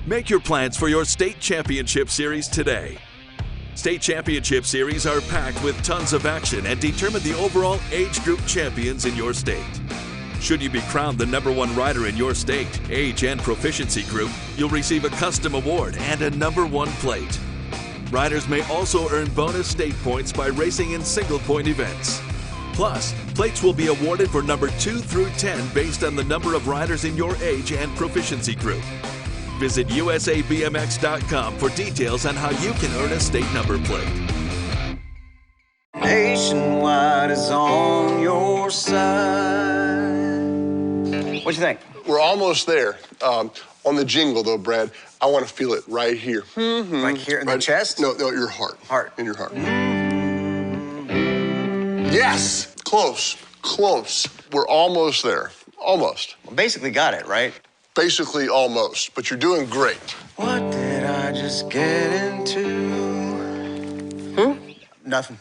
Make your plans for your state championship series today. State championship series are packed with tons of action and determine the overall age group champions in your state. Should you be crowned the #1 rider in your state, age, and proficiency group, you'll receive a custom award and a #1 plate. Riders may also earn bonus state points by racing in single-point events. Plus, plates will be awarded for number 2 through 10 based on the number of riders in your age and proficiency group. Visit usabmx.com for details on how you can earn a state number plate. Nationwide is on your side. What you think? We're almost there. On the jingle, though, Brad, I want to feel it right here. Like here in the chest? No, your heart. Heart. In your heart. Yes! Close. We're almost there. Almost. Well, basically got it, right? Basically almost, but you're doing great. What did I just get into? Nothing.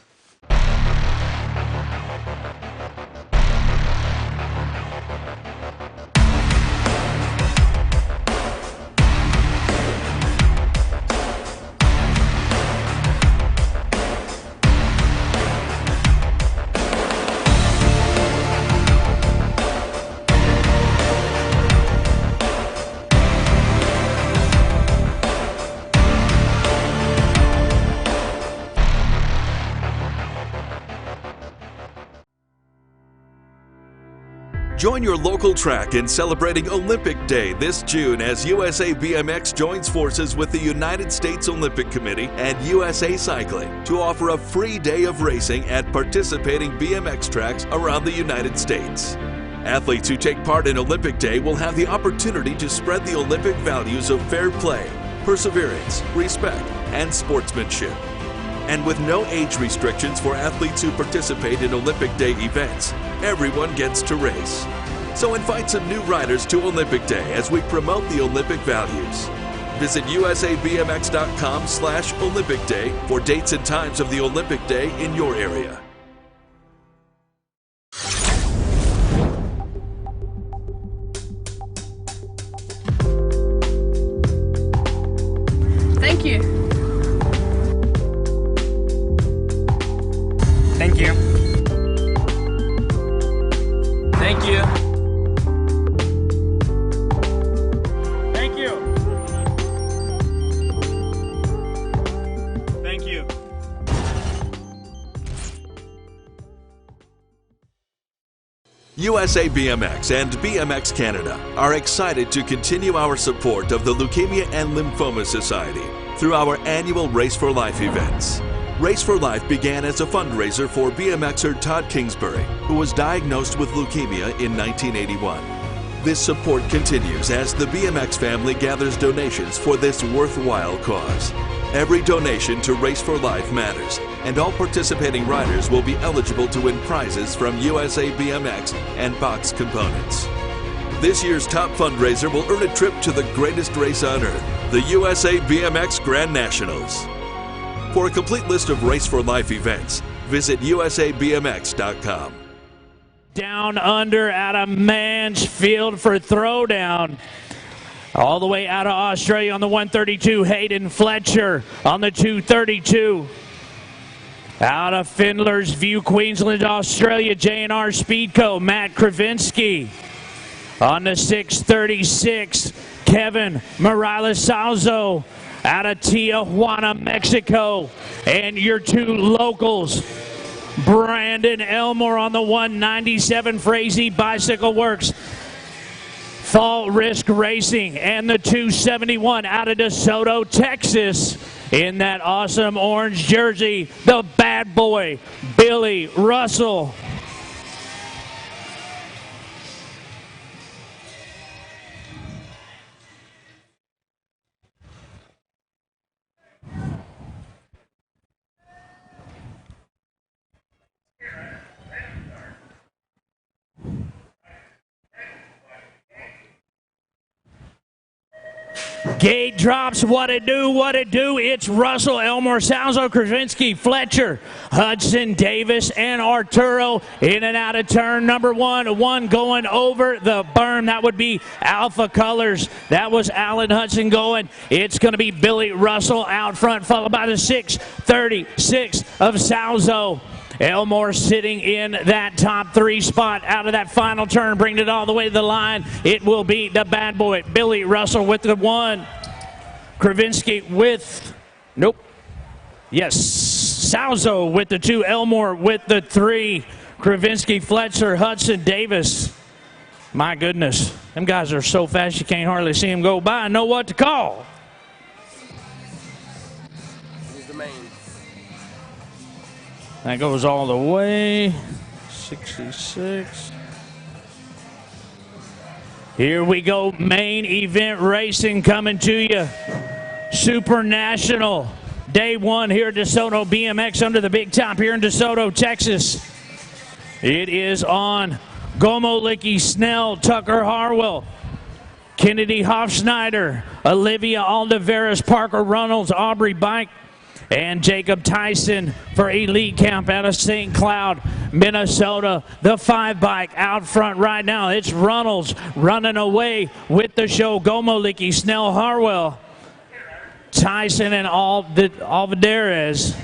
Join your local track in celebrating Olympic Day this June as USA BMX joins forces with the United States Olympic Committee and USA Cycling to offer a free day of racing at participating BMX tracks around the United States. Athletes who take part in Olympic Day will have the opportunity to spread the Olympic values of fair play, perseverance, respect, and sportsmanship. And with no age restrictions for athletes who participate in Olympic Day events, everyone gets to race. So invite some new riders to Olympic Day as we promote the Olympic values. Visit usabmx.com/Olympic Day for dates and times of the Olympic Day in your area. Thank you. Thank you. Thank you. Thank you. Thank you. USA BMX and BMX Canada are excited to continue our support of the Leukemia and Lymphoma Society through our annual Race for Life events. Race for Life began as a fundraiser for BMXer Todd Kingsbury, who was diagnosed with leukemia in 1981. This support continues as the BMX family gathers donations for this worthwhile cause. Every donation to Race for Life matters, and all participating riders will be eligible to win prizes from USA BMX and Box Components. This year's top fundraiser will earn a trip to the greatest race on earth, the USA BMX Grand Nationals. For a complete list of Race for Life events, visit usabmx.com. Down under out of Mansfield for throwdown. All the way out of Australia on the 132, Hayden Fletcher on the 232. Out of Findler's View, Queensland, Australia, J&R Speedco, Matt Kravinsky. On the 636, Kevin Morales-Salzo. Out of Tijuana, Mexico, and your two locals, Brandon Elmore on the 197, Frazee Bicycle Works, Fall Risk Racing, and the 271 out of DeSoto, Texas, in that awesome orange jersey, the bad boy, Billy Russell. Gate drops, what it do. It's Russell, Elmore, Salzo, Krasinski, Fletcher, Hudson, Davis, and Arturo in and out of turn number one. One going over the berm. That would be Alpha Colors. That was Alan Hudson going. It's going to be Billy Russell out front, followed by the 6:36 of Salzo. Elmore sitting in that top three spot out of that final turn, bringing it all the way to the line. It will be the bad boy, Billy Russell with the one. Krasinski with, nope. Yes, Salzo with the two, Elmore with the three. Krasinski, Fletcher, Hudson, Davis. My goodness, them guys are so fast you can't hardly see them go by and know what to call. That goes all the way, 66. Here we go, main event racing coming to you. Super National, day one here at DeSoto BMX under the big top here in DeSoto, Texas. It is on Gomolicki, Snell, Tucker Harwell, Kennedy Hofschneider, Olivia Aldeveras, Parker Runnels, Aubrey Bike, and Jacob Tyson for Elite Camp out of St. Cloud, Minnesota. The 5 bike out front right now. It's Runnels running away with the show. Gomolicki, Snell, Harwell, Tyson, and Alvarez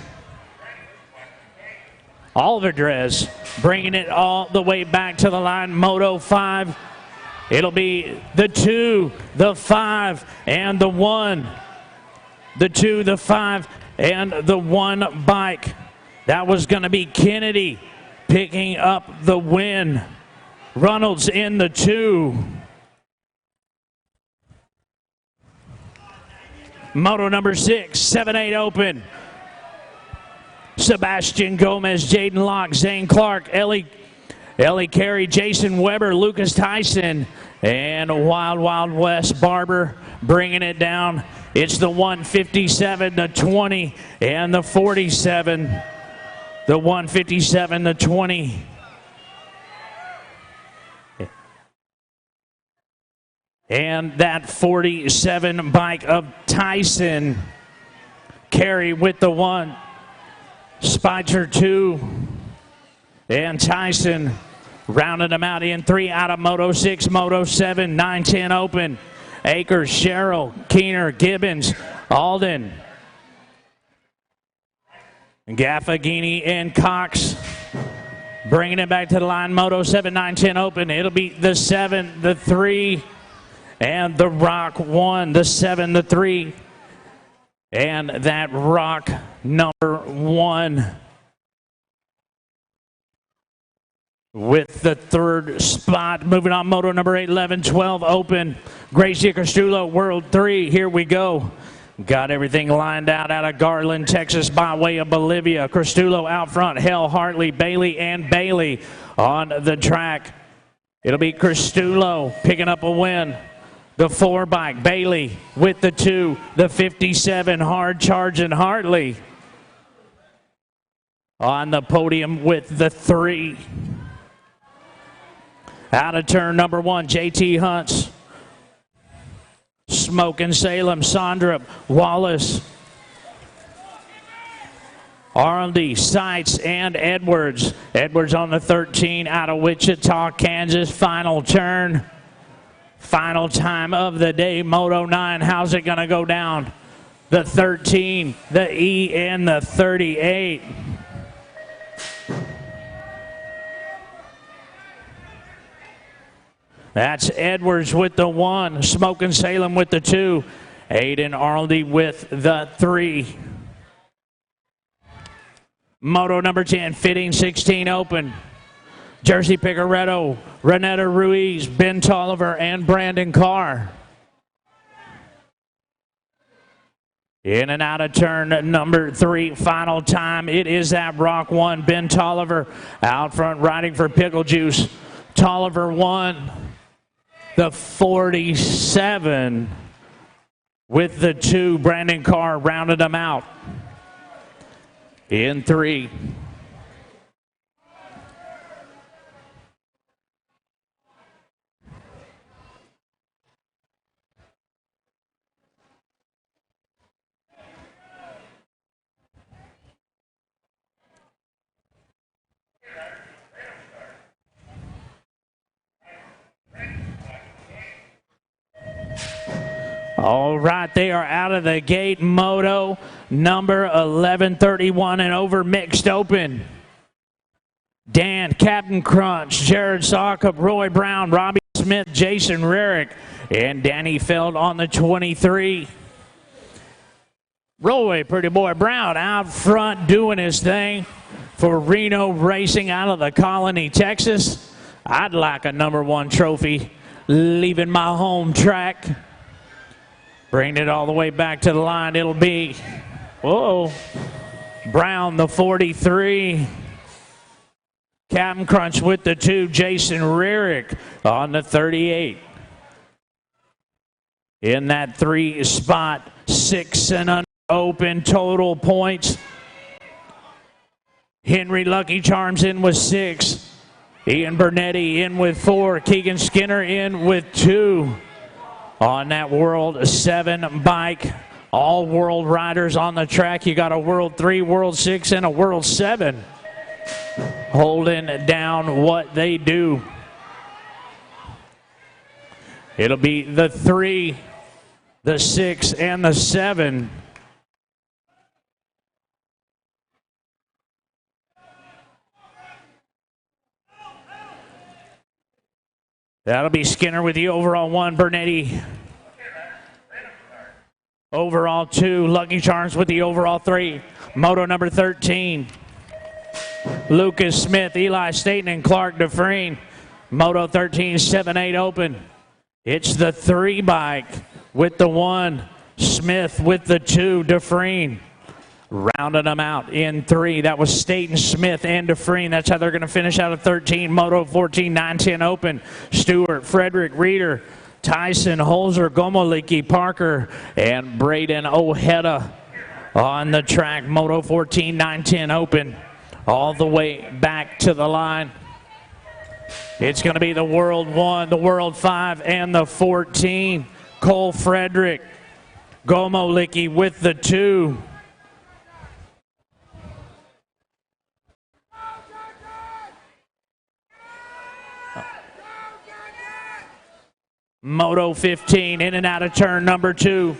bringing it all the way back to the line. Moto 5. It'll be the 2, the 5, and the 1. The 2, the 5, and the 1 bike. That was going to be Kennedy picking up the win. Runnels in the 2. Moto number 6, 7-8 open. Sebastian Gomez, Jaden Locke, Zane Clark, Ellie Carey, Jason Weber, Lucas Tyson, and Wild West Barber bringing it down. It's the 157, the 20, and the 47. The 157, the 20. And that 47 bike of Tyson. Carey with the 1. Spicer 2. And Tyson rounded them out in 3 out of Moto 6, Moto 7, 9-10 open. Akers, Sherrill, Keener, Gibbons, Alden, Gaffagini, and Cox bringing it back to the line. Moto 7, 9-10 open. It'll be the 7, the 3, and the Rock 1, the 7, the 3, and that Rock number 1. With the 3rd spot, moving on, Moto number 8, 11, 12 open. Gracie Castulo, World 3. Here we go. Got everything lined out of Garland, Texas, by way of Bolivia. Castulo out front. Hell, Hartley, Bailey, and Bailey on the track. It'll be Castulo picking up a win. The 4 bike, Bailey with the 2. The 57, hard charging Hartley on the podium with the 3. Out of turn number 1, JT Hunts, Smoking Salem, Sondrup, Wallace, Arldy, Seitz, and Edwards. Edwards on the 13 out of Wichita, Kansas. Final turn. Final time of the day, Moto 9. How's it going to go down? The 13, the E, and the 38. That's Edwards with the 1, Smoking Salem with the 2, Aiden Arldy with the 3. Moto number 10, fitting 16 open. Jersey Picaretto, Renetta Ruiz, Ben Tolliver, and Brandon Carr. In and out of turn number 3, final time. It is that Rock 1, Ben Tolliver out front riding for Pickle Juice. Tolliver 1. The 47 with the 2, Brandon Carr rounded them out in 3. All right, they are out of the gate. Moto number 1131 and over mixed open. Dan, Captain Crunch, Jared Sockup, Roy Brown, Robbie Smith, Jason Rarick, and Danny Feld on the 23. Roy Pretty Boy Brown out front doing his thing for Reno Racing out of the Colony, Texas. I'd like a #1 trophy leaving my home track. Bring it all the way back to the line. It'll be, whoa, Brown the 43. Captain Crunch with the 2. Jason Rarick on the 38. In that 3 spot, 6 and under open total points. Henry Lucky Charms in with 6. Ian Bernetti in with 4. Keegan Skinner in with 2. On that World 7 bike, all world riders on the track. You got a World 3, World 6, and a World 7 holding down what they do. It'll be the 3, the 6, and the 7. That'll be Skinner with the overall 1, Bernetti overall 2, Lucky Charms with the overall 3, Moto number 13. Lucas Smith, Eli Staten, and Clark Dufresne. Moto 13, 7-8 open. It's the 3 bike with the 1. Smith with the 2. Dufresne rounding them out in 3. That was Staten, Smith, and Dufresne. That's how they're going to finish out of 13. Moto 14, 9-10 open. Stewart, Frederick, Reeder, Tyson, Holzer, Gomoliki, Parker, and Braden Ojeda on the track. Moto 14, 9-10 open. All the way back to the line. It's going to be the World 1, the World 5, and the 14. Cole Frederick, Gomoliki with the 2. Moto 15 in and out of turn number 2.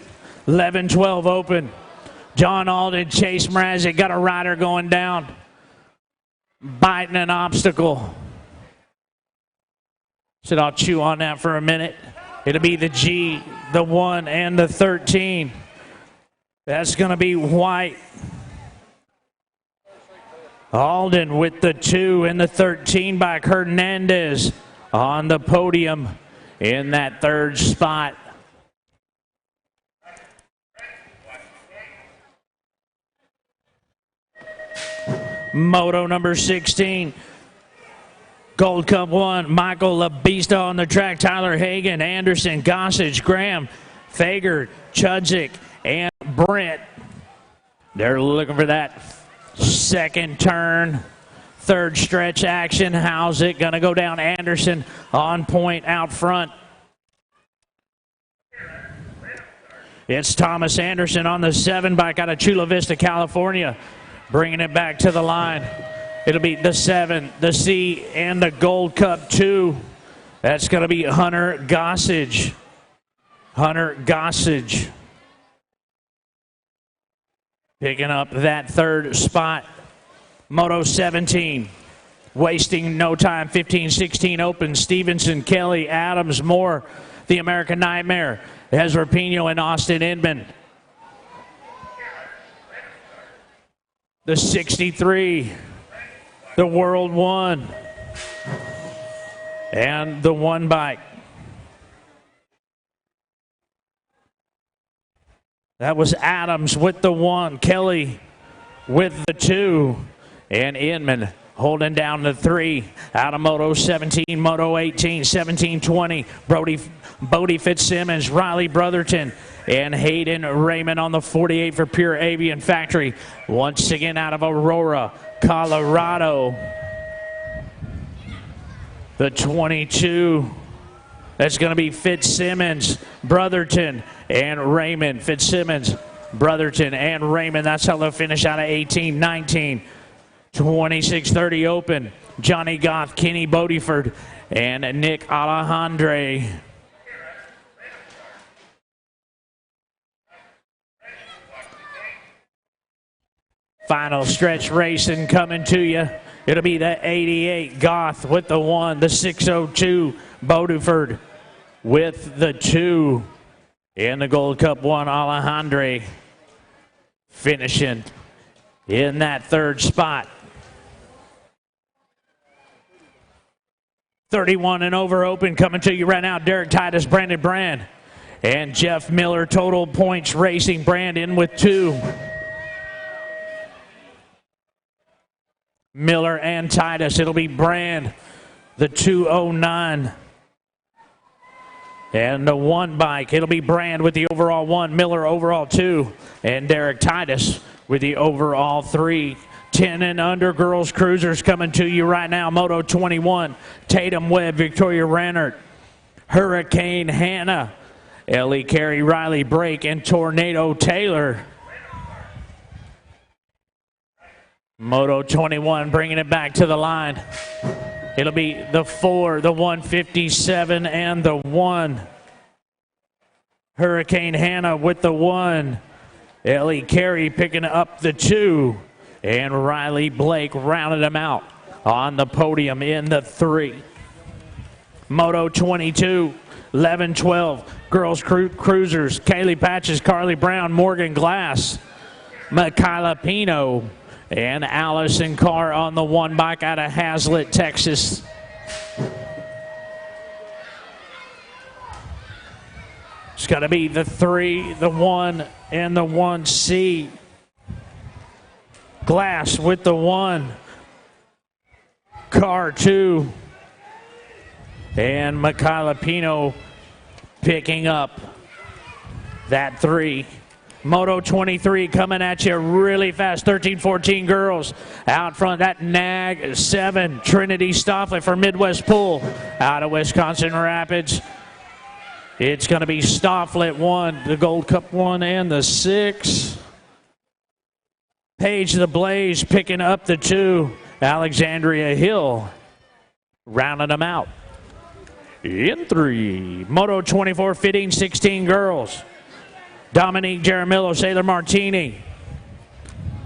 11-12 open. John Alden, Chase Mrazek got a rider going down. Biting an obstacle. Said I'll chew on that for a minute. It'll be the G, the 1, and the 13. That's going to be White. Alden with the 2 and the 13 by Hernandez on the podium in that 3rd spot. Moto number 16. Gold Cup 1. Michael LaBista on the track. Tyler Hagan, Anderson, Gossage, Graham, Fager, Chudzik, and Brent. They're looking for that 2nd turn. 3rd stretch action. How's it going to go down? Anderson on point out front. It's Thomas Anderson on the 7 bike out of Chula Vista, California. Bringing it back to the line. It'll be the 7, the C, and the Gold Cup 2. That's going to be Hunter Gossage. Hunter Gossage picking up that 3rd spot. Moto 17. Wasting no time. 15-16 open. Stevenson, Kelly, Adams, Moore, the American Nightmare. Ezra Pino and Austin Inman. The 63. The World 1. And the 1 bike. That was Adams with the 1. Kelly with the 2. And Inman holding down the 3. Out of Moto 17, Moto 18, 17-20. Bodie Fitzsimmons, Riley Brotherton, and Hayden Raymond on the 48 for Pure Avian Factory. Once again out of Aurora, Colorado. The 22. That's going to be Fitzsimmons, Brotherton, and Raymond. Fitzsimmons, Brotherton, and Raymond. That's how they'll finish out of 18-19. 26-30 open. Johnny Goff, Kenny Bodiford, and Nick Alejandre. Final stretch racing coming to you. It'll be the 88 Goth with the 1, the 602 Boduford with the 2. In the Gold Cup 1, Alejandre finishing in that 3rd spot. 31 and over open coming to you right now. Derek Titus, Brandon Brand, and Jeff Miller. Total points racing. Brandon with 2. Miller and Titus. It'll be Brand, the 209. And the 1 bike, it'll be Brand with the overall 1, Miller overall 2, and Derek Titus with the overall 3. 10 and under girls cruisers coming to you right now. Moto 21, Tatum Webb, Victoria Rannert, Hurricane Hannah, Ellie Carey, Riley Brake, and Tornado Taylor. Moto 21 bringing it back to the line. It'll be the 4, the 157, and the 1. Hurricane Hannah with the 1. Ellie Carey picking up the 2. And Riley Blake rounded them out on the podium in the 3. Moto 22, 11-12, girls cruisers. Kaylee Patches, Carly Brown, Morgan Glass, Michaela Pino, and Allison Carr on the 1 bike out of Hazlet, Texas. It's got to be the 3, the 1, and the 1C. Glass with the 1. Carr 2. And Michaela Pino picking up that 3. Moto 23 coming at you really fast. 13-14 girls out front. That Nag 7. Trinity Stofflet for Midwest Pool out of Wisconsin Rapids. It's going to be Stofflet 1, the Gold Cup 1, and the 6. Paige the Blaze picking up the 2. Alexandria Hill rounding them out in 3. Moto 24 fitting 16 girls. Dominique Jaramillo, Sailor Martini,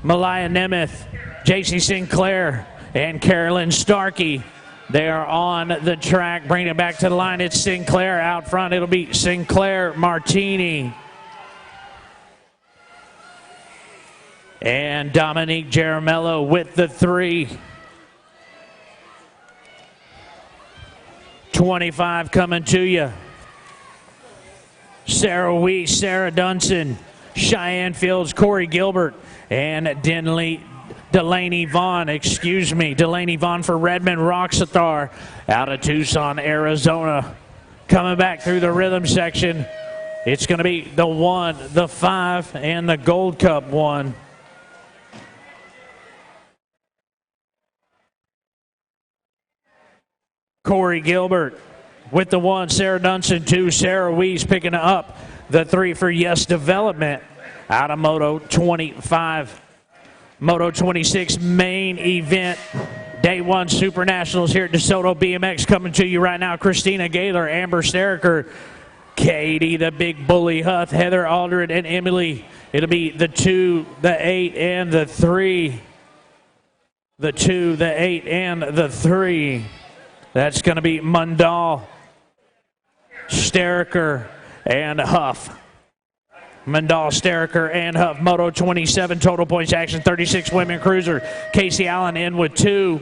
Malaya Nemeth, JC Sinclair, and Carolyn Starkey. They are on the track. Bringing it back to the line. It's Sinclair out front. It'll be Sinclair, Martini, and Dominique Jaramillo with the 3. 25 coming to you. Sarah Weiss, Sarah Dunson, Cheyenne Fields, Corey Gilbert, and Delaney Vaughn for Redmond Roxathar out of Tucson, Arizona. Coming back through the rhythm section, it's going to be the 1, the 5, and the Gold Cup 1. Corey Gilbert with the 1, Sarah Dunson 2, Sarah Weiss picking up the 3 for Yes Development out of Moto 25. Moto 26 main event, Day 1 Super Nationals here at DeSoto BMX coming to you right now. Christina Gaylor, Amber Steriker, Katie the Big Bully Huth, Heather Aldred, and Emily. It'll be the 2, the 8, and the 3. The 2, the 8, and the 3. That's going to be Mundal, Steriker, and Huff. Mundal, Steriker, and Huff. Moto 27 total points action, 36 women cruiser. Casey Allen in with 2.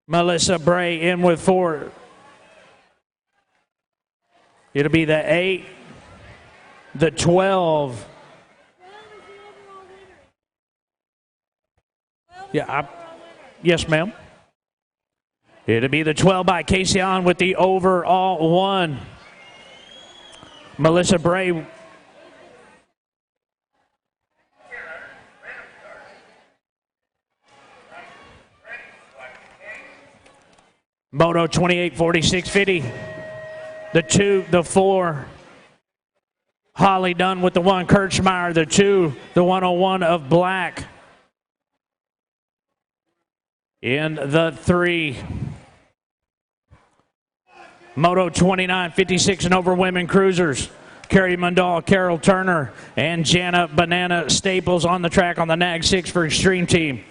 Melissa Bray in with 4. It'll be the 8, the 12. Yes, ma'am. It'll be the 12 by Casey Allen with the overall 1. Melissa Bray. Moto 28, 46, 50. The 2, the 4. Holly Dunn with the 1. Kirchmeyer, the 2, the 101 of Black. In the 3. Moto 29, 56 and over women cruisers. Kerry Mundall, Carol Turner, and Jana Banana Staples on the track on the Nag 6 for Extreme Team.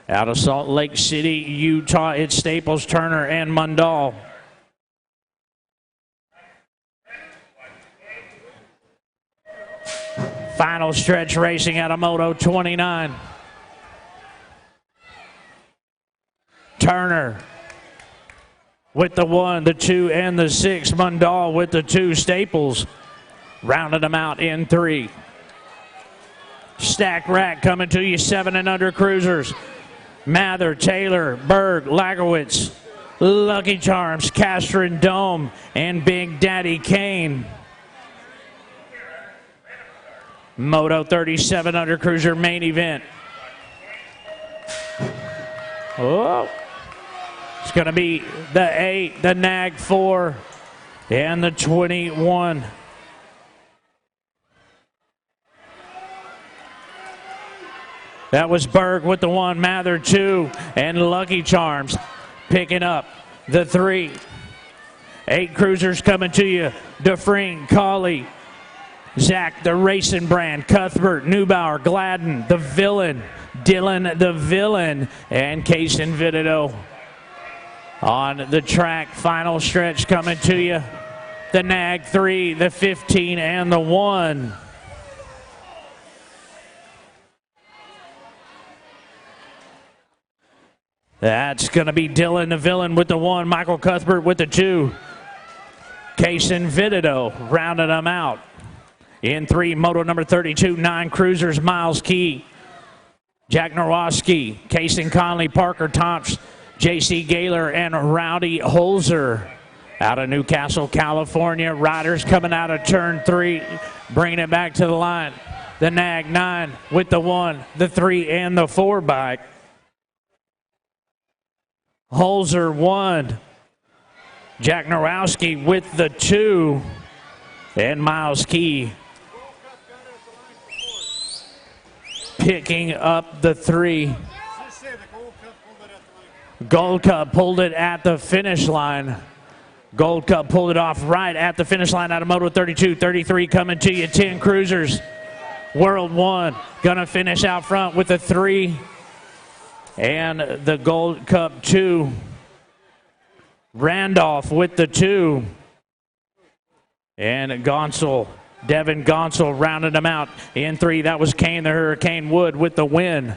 Out of Salt Lake City, Utah, it's Staples, Turner, and Mundall. Final stretch racing out of Moto 29. Turner with the 1, the 2, and the 6. Mundall with the 2. Staples rounded them out in 3. Stack rack coming to you, 7 and under cruisers. Mather, Taylor, Berg, Lagowitz, Lucky Charms, Castron Dome, and Big Daddy Kane. Moto 37 under cruiser main event. Oh, it's going to be the 8, the Nag 4, and the 21. That was Berg with the 1, Mather 2, and Lucky Charms picking up the 3. 8 cruisers coming to you. Dufresne, Colley, Zach, the Racing Brand, Cuthbert, Neubauer, Gladden, the Villain, Dylan, the Villain, and Kaysen Vitito. On the track, final stretch coming to you. The Nag 3, the 15, and the 1. That's going to be Dylan the Villain with the 1, Michael Cuthbert with the 2. Kaysen Vitito rounded them out. In 3, Moto number 32, 9 cruisers, Miles Key, Jack Nowosky, Kaysen Conley, Parker Tops, J.C. Gaylor, and Rowdy Holzer. Out of Newcastle, California, riders coming out of turn 3, bringing it back to the line. The Nag 9 with the 1, the 3, and the 4 bike. Holzer 1. Jack Nowosky with the 2. And Miles Key picking up the 3. Gold Cup pulled it at the finish line. Gold Cup pulled it off right at the finish line out of Moto 32. 33 coming to you, 10 cruisers. World 1 gonna finish out front with the 3. And the Gold Cup 2. Randolph with the 2. And Gonsel, Devin Gonsel rounded them out in 3. That was Kane the Hurricane Wood with the win.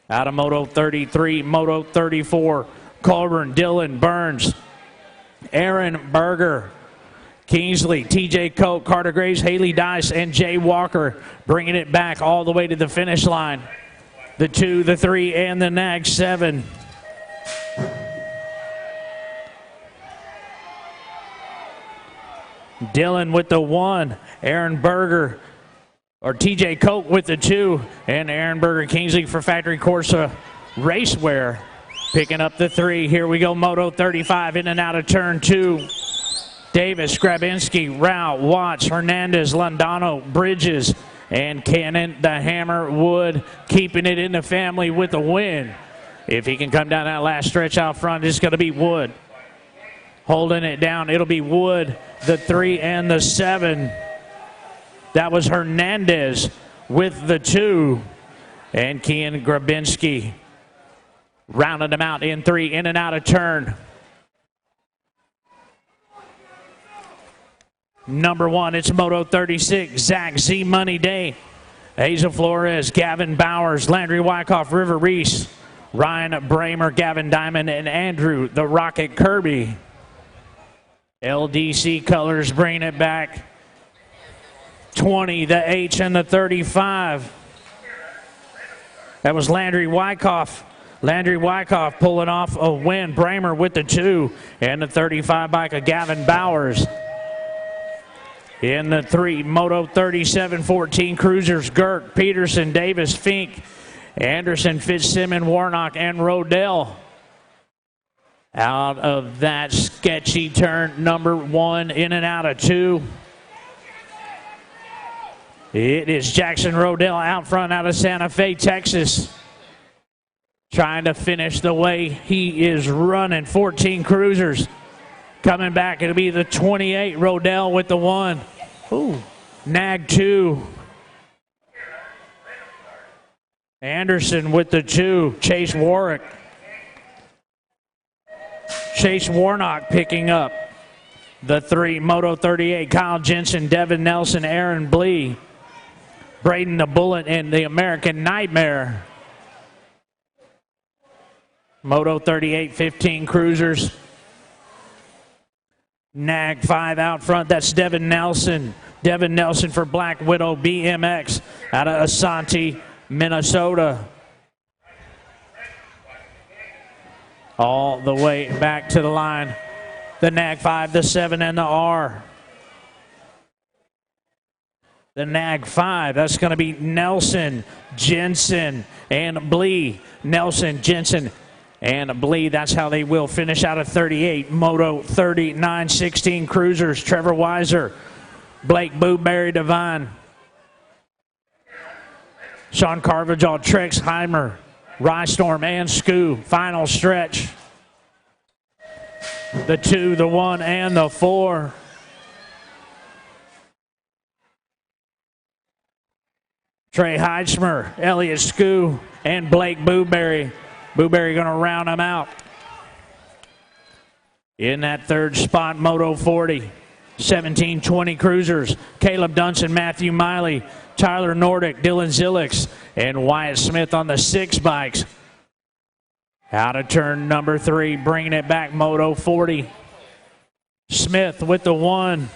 Out of Moto 33, Moto 34, Colburn, Dylan Burns, Aaron Berger, Kingsley, TJ Coke, Carter Graves, Haley Dice, and Jay Walker bringing it back all the way to the finish line. The 2, the 3, and the Nag 7. Dylan with the 1, Aaron Berger, or TJ Coke with the 2, and Aaron Berger Kingsley for Factory Corsa Racewear picking up the 3. Here we go, Moto 35 in and out of turn 2. Davis, Grabinski, Rao, Watts, Hernandez, Londano, Bridges, and Cannon, the Hammer, Wood, keeping it in the family with the win. If he can come down that last stretch out front, it's going to be Wood. Holding it down, it'll be Wood, the 3 and the 7. That was Hernandez with the 2. And Kian Grabinski rounded them out in 3, in and out of turn. Number 1, it's Moto 36, Zach Z Money Day, Hazel Flores, Gavin Bowers, Landry Wyckoff, River Reese, Ryan Bramer, Gavin Diamond, and Andrew the Rocket Kirby. LDC Colors bringing it back. 20, the H and the 35. That was Landry Wyckoff. Landry Wyckoff pulling off a win. Bramer with the 2 and the 35 bike of Gavin Bowers. In the 3, Moto 37, 14 cruisers, Girk, Peterson, Davis, Fink, Anderson, Fitzsimmons, Warnock, and Rodell. Out of that sketchy turn, number 1, in and out of 2. It is Jackson Rodell out front out of Santa Fe, Texas. Trying to finish the way he is running. 14 cruisers. Coming back, it'll be the 28, Rodell with the 1. Ooh, Nag 2. Anderson with the 2. Chase Warwick. Chase Warnock picking up the 3. Moto 38. Kyle Jensen, Devin Nelson, Aaron Blee. Braden the Bullet and the American Nightmare. Moto 38, 15 cruisers. Nag 5 out front. That's Devin Nelson. Devin Nelson for Black Widow BMX out of Asante, Minnesota. All the way back to the line. The Nag 5, the 7, and the R. The Nag 5, that's going to be Nelson, Jensen, and Blee. Nelson, Jensen, and Blee. That's how they will finish out of 38. Moto 39, 16 cruisers. Trevor Weiser, Blake Booberry Devine, Sean Carvajal, Trex Heimer, Rystorm, and Skoo. Final stretch. The 2, the 1, and the 4. Trey Heidsmer, Elliott Skoo, and Blake Booberry. Booberry going to round them out. In that third spot, Moto 40, 17-20 cruisers. Caleb Dunson, Matthew Miley, Tyler Nordick, Dylan Zillix, and Wyatt Smith on the 6 bikes. Out of turn number 3, bringing it back, Moto 40. Smith with the 1,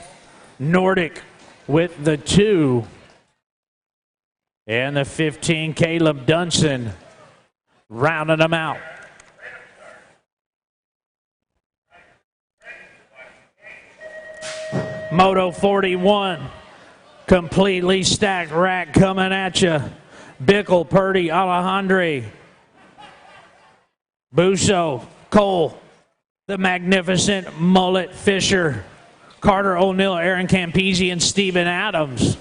Nordick with the 2. And the 15, Caleb Dunson, rounding them out. Moto 41, completely stacked rack coming at you. Bickle, Purdy, Alejandre, Busso, Cole, the magnificent Mullet Fisher, Carter O'Neill, Aaron Campese, and Steven Adams.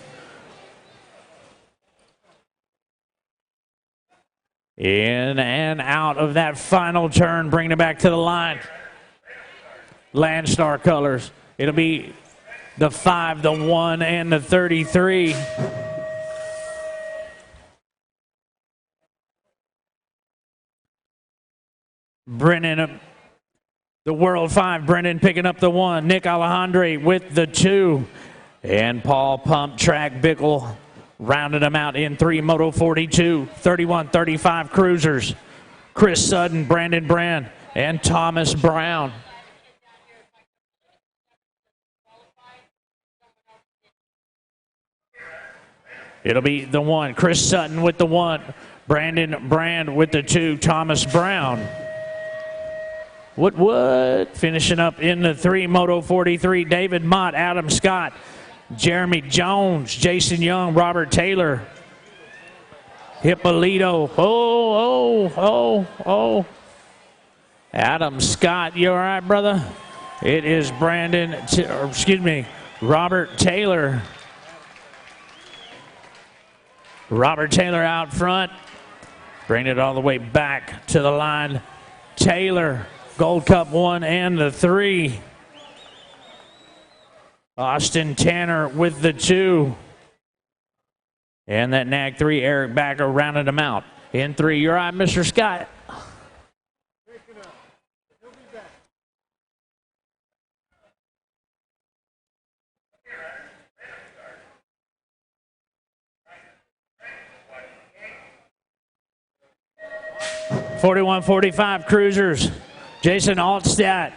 In and out of that final turn, bringing it back to the line. Landstar colors. It'll be the 5, the 1, and the 33. Brennan, the World 5, Brennan picking up the 1. Nick Alejandre with the 2. And Paul Pump Track Bickle rounded them out in 3. Moto 42, 31-35 cruisers. Chris Sutton, Brandon Brand, and Thomas Brown. It'll be the 1. Chris Sutton with the 1. Brandon Brand with the 2. Thomas Brown. What? Finishing up in the 3. Moto 43. David Mott, Adam Scott, Jeremy Jones, Jason Young, Robert Taylor, Hippolito. Oh. Adam Scott, you all right, brother? It is Robert Taylor. Robert Taylor out front. Bring it all the way back to the line. Taylor, Gold Cup 1 and the 3. Austin Tanner with the 2. And that Nag 3, Eric Backer rounded him out. In 3, you're right, Mr. Scott. 41-45 cruisers. Jason Altstadt,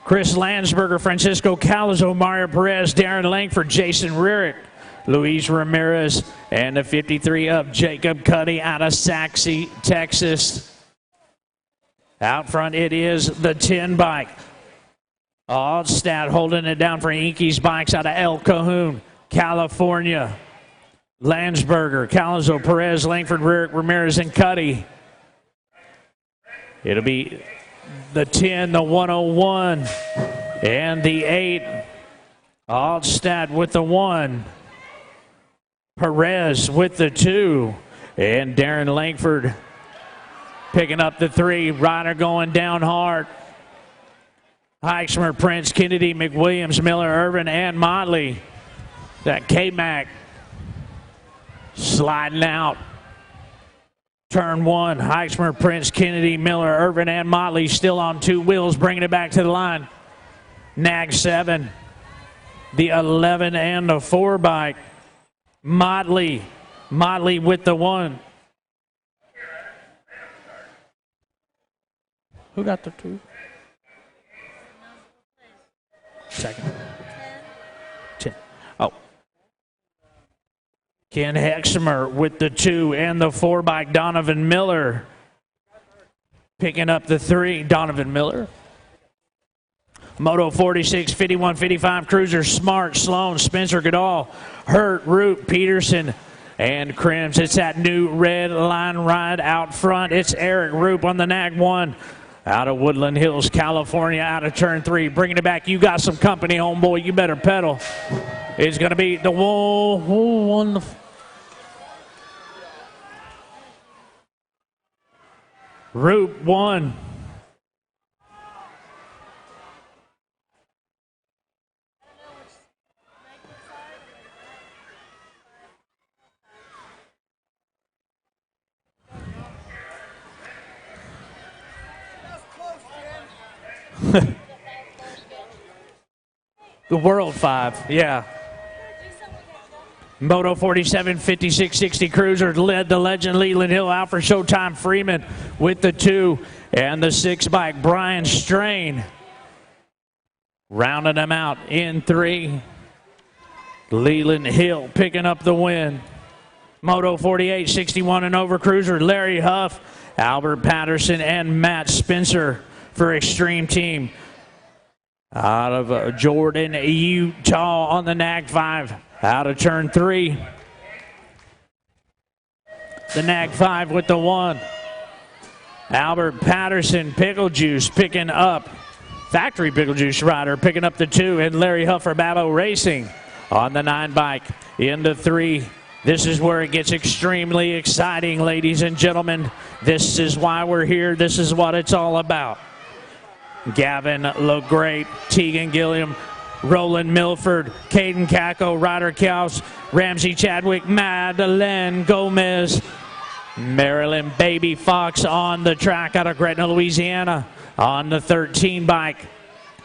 Chris Landsberger, Francisco Calazo, Mario Perez, Darren Langford, Jason Rarick, Luis Ramirez, and the 53 of Jacob Cuddy out of Saxe, Texas. Out front it is the 10 bike. Altstadt holding it down for Inky's Bikes out of El Cajon, California. Landsberger, Calazo, Perez, Langford, Rarick, Ramirez, and Cuddy. It'll be the 10, the 101, and the 8. Altstadt with the 1. Perez with the 2. And Darren Langford picking up the 3. Ryder going down hard. Heichmer, Prince, Kennedy, McWilliams, Miller, Irvin, and Motley. That K-Mac sliding out. Turn one, Heichmer, Prince, Kennedy, Miller, Irvin, and Motley still on two wheels, bringing it back to the line. Nag 7, the 11 and the 4 bike. Motley with the 1. Who got the 2? Second. 10. Oh. Ken Hexmer with the 2 and the 4 bike. Donovan Miller picking up the 3. Donovan Miller. Moto 46, 51, 55 cruiser. Smart, Sloan, Spencer Goodall, Hurt, Root, Peterson, and Crims. It's that new red line ride out front. It's Eric Roop on the Nag 1. Out of Woodland Hills, California, out of turn 3. Bringing it back. You got some company, homeboy. You better pedal. It's going to be the one. Roop 1. The World 5, yeah. Moto 47, 56, 60 cruiser led the legend Leland Hill out for Showtime Freeman with the 2 and the 6 bike. Brian Strain rounding them out in 3. Leland Hill picking up the win. Moto 48, 61 and over cruiser Larry Huff, Albert Patterson, and Matt Spencer for Extreme Team. Out of Jordan, Utah on the Nag 5. Out of turn 3. The Nag 5 with the 1. Albert Patterson, Pickle Juice picking up. Factory Pickle Juice rider picking up the 2. And Larry Huffer Babbo Racing on the 9 bike into 3. This is where it gets extremely exciting, ladies and gentlemen. This is why we're here. This is what it's all about. Gavin LaGrape, Tegan Gilliam, Roland Milford, Caden Cacco, Ryder Kaus, Ramsey Chadwick, Madeleine Gomez, Marilyn Baby Fox on the track out of Gretna, Louisiana on the 13 bike.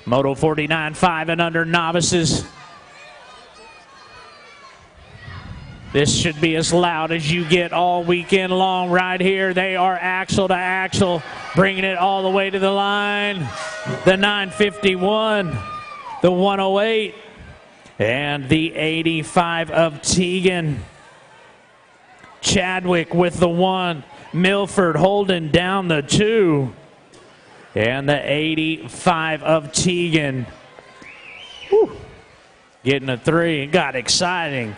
Moto 49, 5 and under novices. This should be as loud as you get all weekend long right here. They are axle to axle, bringing it all the way to the line. The 951, the 108, and the 85 of Tegan. Chadwick with the 1. Milford holding down the 2. And the 85 of Tegan. Whew. Getting a 3. It got exciting.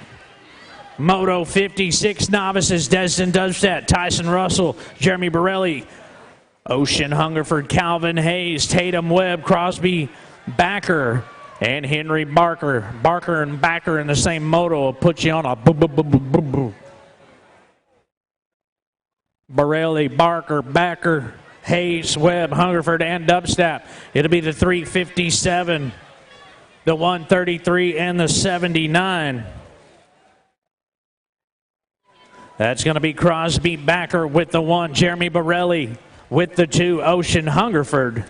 Moto 56 novices, Destin Dubstat, Tyson Russell, Jeremy Borelli, Ocean Hungerford, Calvin Hayes, Tatum Webb, Crosby Backer, and Henry Barker. Barker and Backer in the same moto will put you on a boom, boom, boom, boom, boom, boom. Borelli, Barker, Backer, Hayes, Webb, Hungerford, and Dubstat. It'll be the 357, the 133, and the 79. That's going to be Crosby Backer with the 1. Jeremy Borelli with the 2. Ocean Hungerford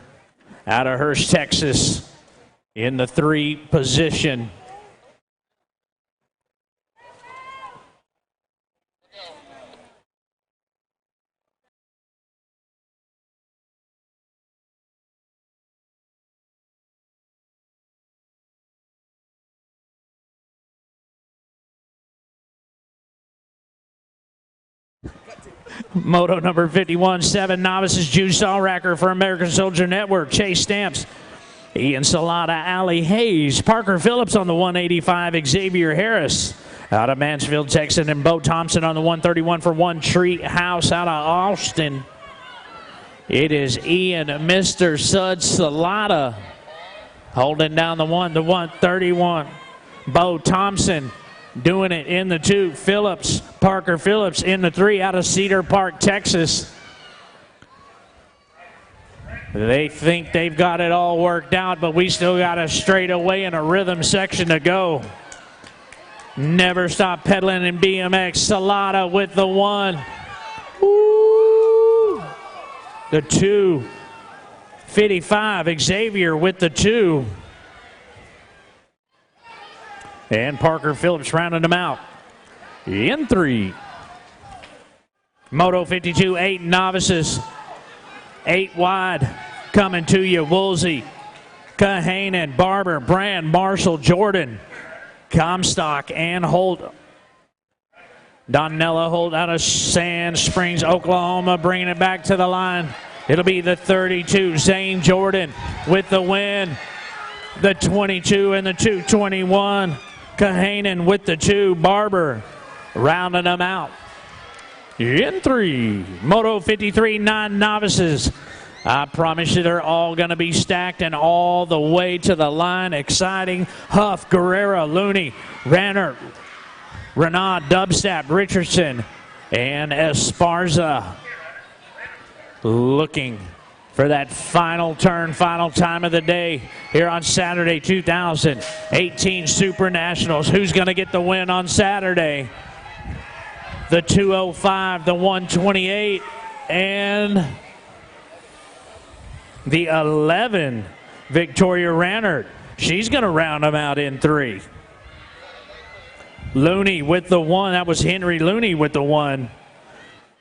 out of Hurst, Texas in the 3 position. Moto number 51, 7 novices. Jude Sawracker for American Soldier Network. Chase Stamps, Ian Salata, Allie Hayes, Parker Phillips on the 185, Xavier Harris out of Mansfield, Texas, and Bo Thompson on the 131 for One Treat House out of Austin. It is Ian, Mr. Sud Salata holding down the 131. Bo Thompson doing it in the 2. Phillips, Parker Phillips in the 3 out of Cedar Park, Texas. They think they've got it all worked out, but we still got a straightaway and a rhythm section to go. Never stop pedaling in BMX. Salata with the 1. Woo! The 2. 55. Xavier with the 2. And Parker Phillips rounding them out in 3. Moto 52, 8 novices. 8 wide coming to you. Woolsey, Kahanen, Barber, Brand, Marshall, Jordan, Comstock, and Holt. Donella Holt out of Sand Springs, Oklahoma, bringing it back to the line. It'll be the 32, Zane Jordan with the win. The 22 and the 221. Kahanen with the 2. Barber rounding them out in 3. Moto 53, 9 novices. I promise you they're all going to be stacked and all the way to the line. Exciting. Huff, Guerrera, Looney, Ranner, Renaud, Dubstap, Richardson, and Esparza looking for that final turn, final time of the day here on Saturday, 2018 Super Nationals. Who's going to get the win on Saturday? The 205, the 128, and the 11, Victoria Rannert. She's going to round them out in 3. Looney with the 1. That was Henry Looney with the 1.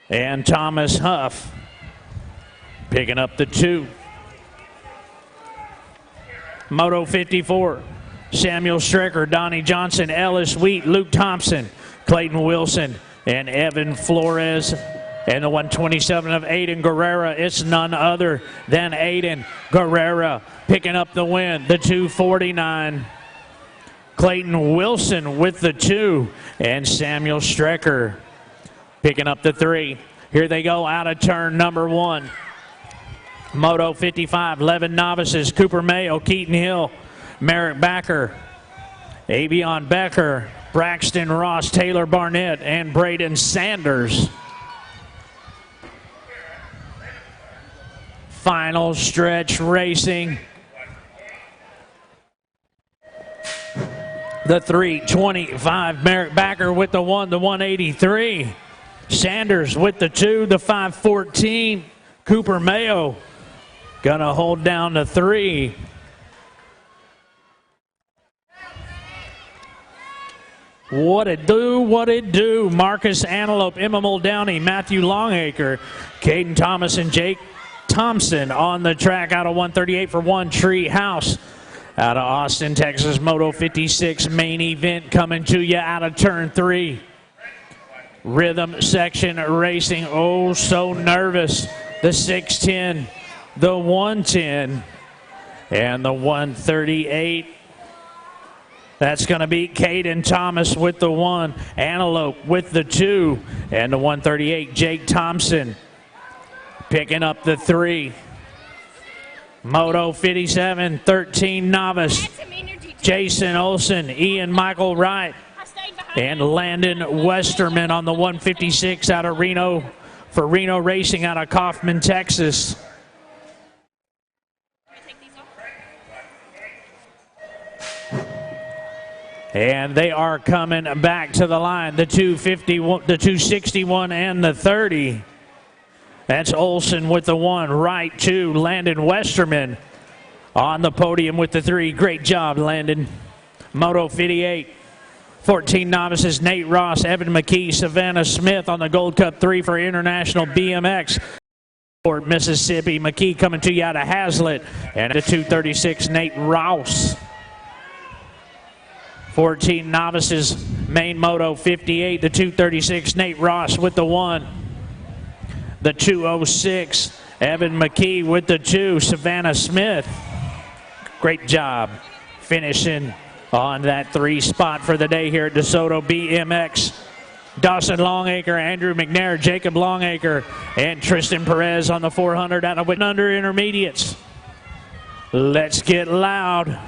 And Thomas Huff picking up the 2. Moto 54, Samuel Strecker, Donnie Johnson, Ellis Wheat, Luke Thompson, Clayton Wilson, and Evan Flores. And the 127 of Aiden Guerrera, it's none other than Aiden Guerrera picking up the win. The 249, Clayton Wilson with the 2, and Samuel Strecker picking up the 3. Here they go out of turn number 1. Moto 55, 11 novices, Cooper Mayo, Keaton Hill, Merrick Backer, Avion Becker, Braxton Ross, Taylor Barnett, and Braden Sanders. Final stretch racing. The 325, Merrick Backer with the 1, the 183. Sanders with the 2, the 514. Cooper Mayo gonna hold down the 3. What it do, what it do. Marcus Antelope, Emma Muldowney, Matthew Longacre, Caden Thomas, and Jake Thompson on the track out of 138 for One Tree House. Out of Austin, Texas, Moto 56 main event coming to you out of turn 3. Rhythm section racing, oh so nervous. The 610, the 110, and the 138. That's going to be Caden Thomas with the 1, Antelope with the 2, and the 138, Jake Thompson picking up the 3. Moto 57, 13 novice, Jason Olson, Ian Michael Wright, and Landon Westerman on the 156 out of Reno, for Reno Racing out of Kaufman, Texas. And they are coming back to the line. The 251, the 261, and the 30. That's Olson with the 1, Wright 2, Landon Westerman on the podium with the 3. Great job, Landon. Moto 58. 14 novices, Nate Ross, Evan McKee, Savannah Smith on the Gold Cup 3 for International BMX. Fort Mississippi, McKee coming to you out of Hazlitt. And the 236, Nate Rouse. 14 novices, main Moto 58, the 236, Nate Ross with the 1. The 206, Evan McKee with the 2, Savannah Smith. Great job finishing on that 3 spot for the day here at DeSoto BMX. Dawson Longacre, Andrew McNair, Jacob Longacre, and Tristan Perez on the 400 out of under intermediates. Let's get loud.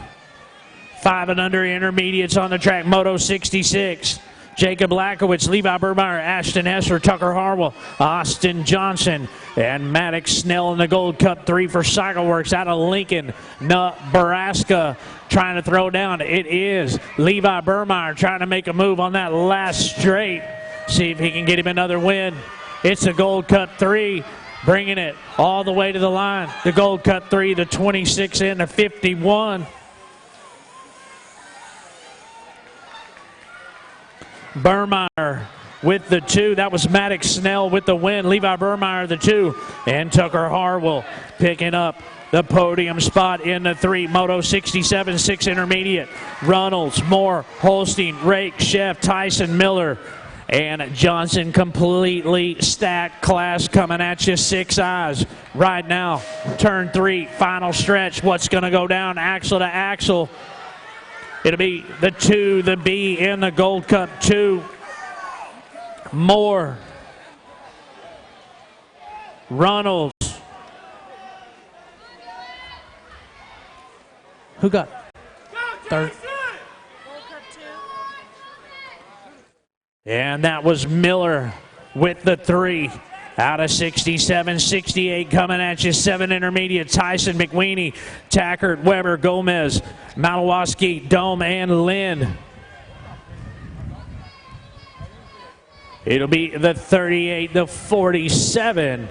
5 and under intermediates on the track. Moto 66, Jacob Lakowitz, Levi Burmeyer, Ashton Esser, Tucker Harwell, Austin Johnson, and Maddox Snell in the Gold Cup 3 for Cycleworks out of Lincoln, Nebraska. Trying to throw down. It is Levi Burmeyer trying to make a move on that last straight. See if he can get him another win. It's a Gold Cup 3. Bringing it all the way to the line. The Gold Cup 3, the 26 and the 51. Burmeyer with the 2. That was Maddox Snell with the win. Levi Burmeyer the 2. And Tucker Harwell picking up the podium spot in the 3. Moto 67, 6 intermediate. Runnels, Moore, Holstein, Rake, Chef, Tyson, Miller, and Johnson. Completely stacked class coming at you. 6 eyes right now. Turn 3, final stretch. What's going to go down axle to axle? It'll be the 2, the B in the Gold Cup 2. Moore, Runnels. Who got third? And that was Miller with the 3. Out of 67, 68 coming at you. 7 intermediate. Tyson, McWeeny, Tackert, Weber, Gomez, Malowaski, Dome, and Lynn. It'll be the 38, the 47,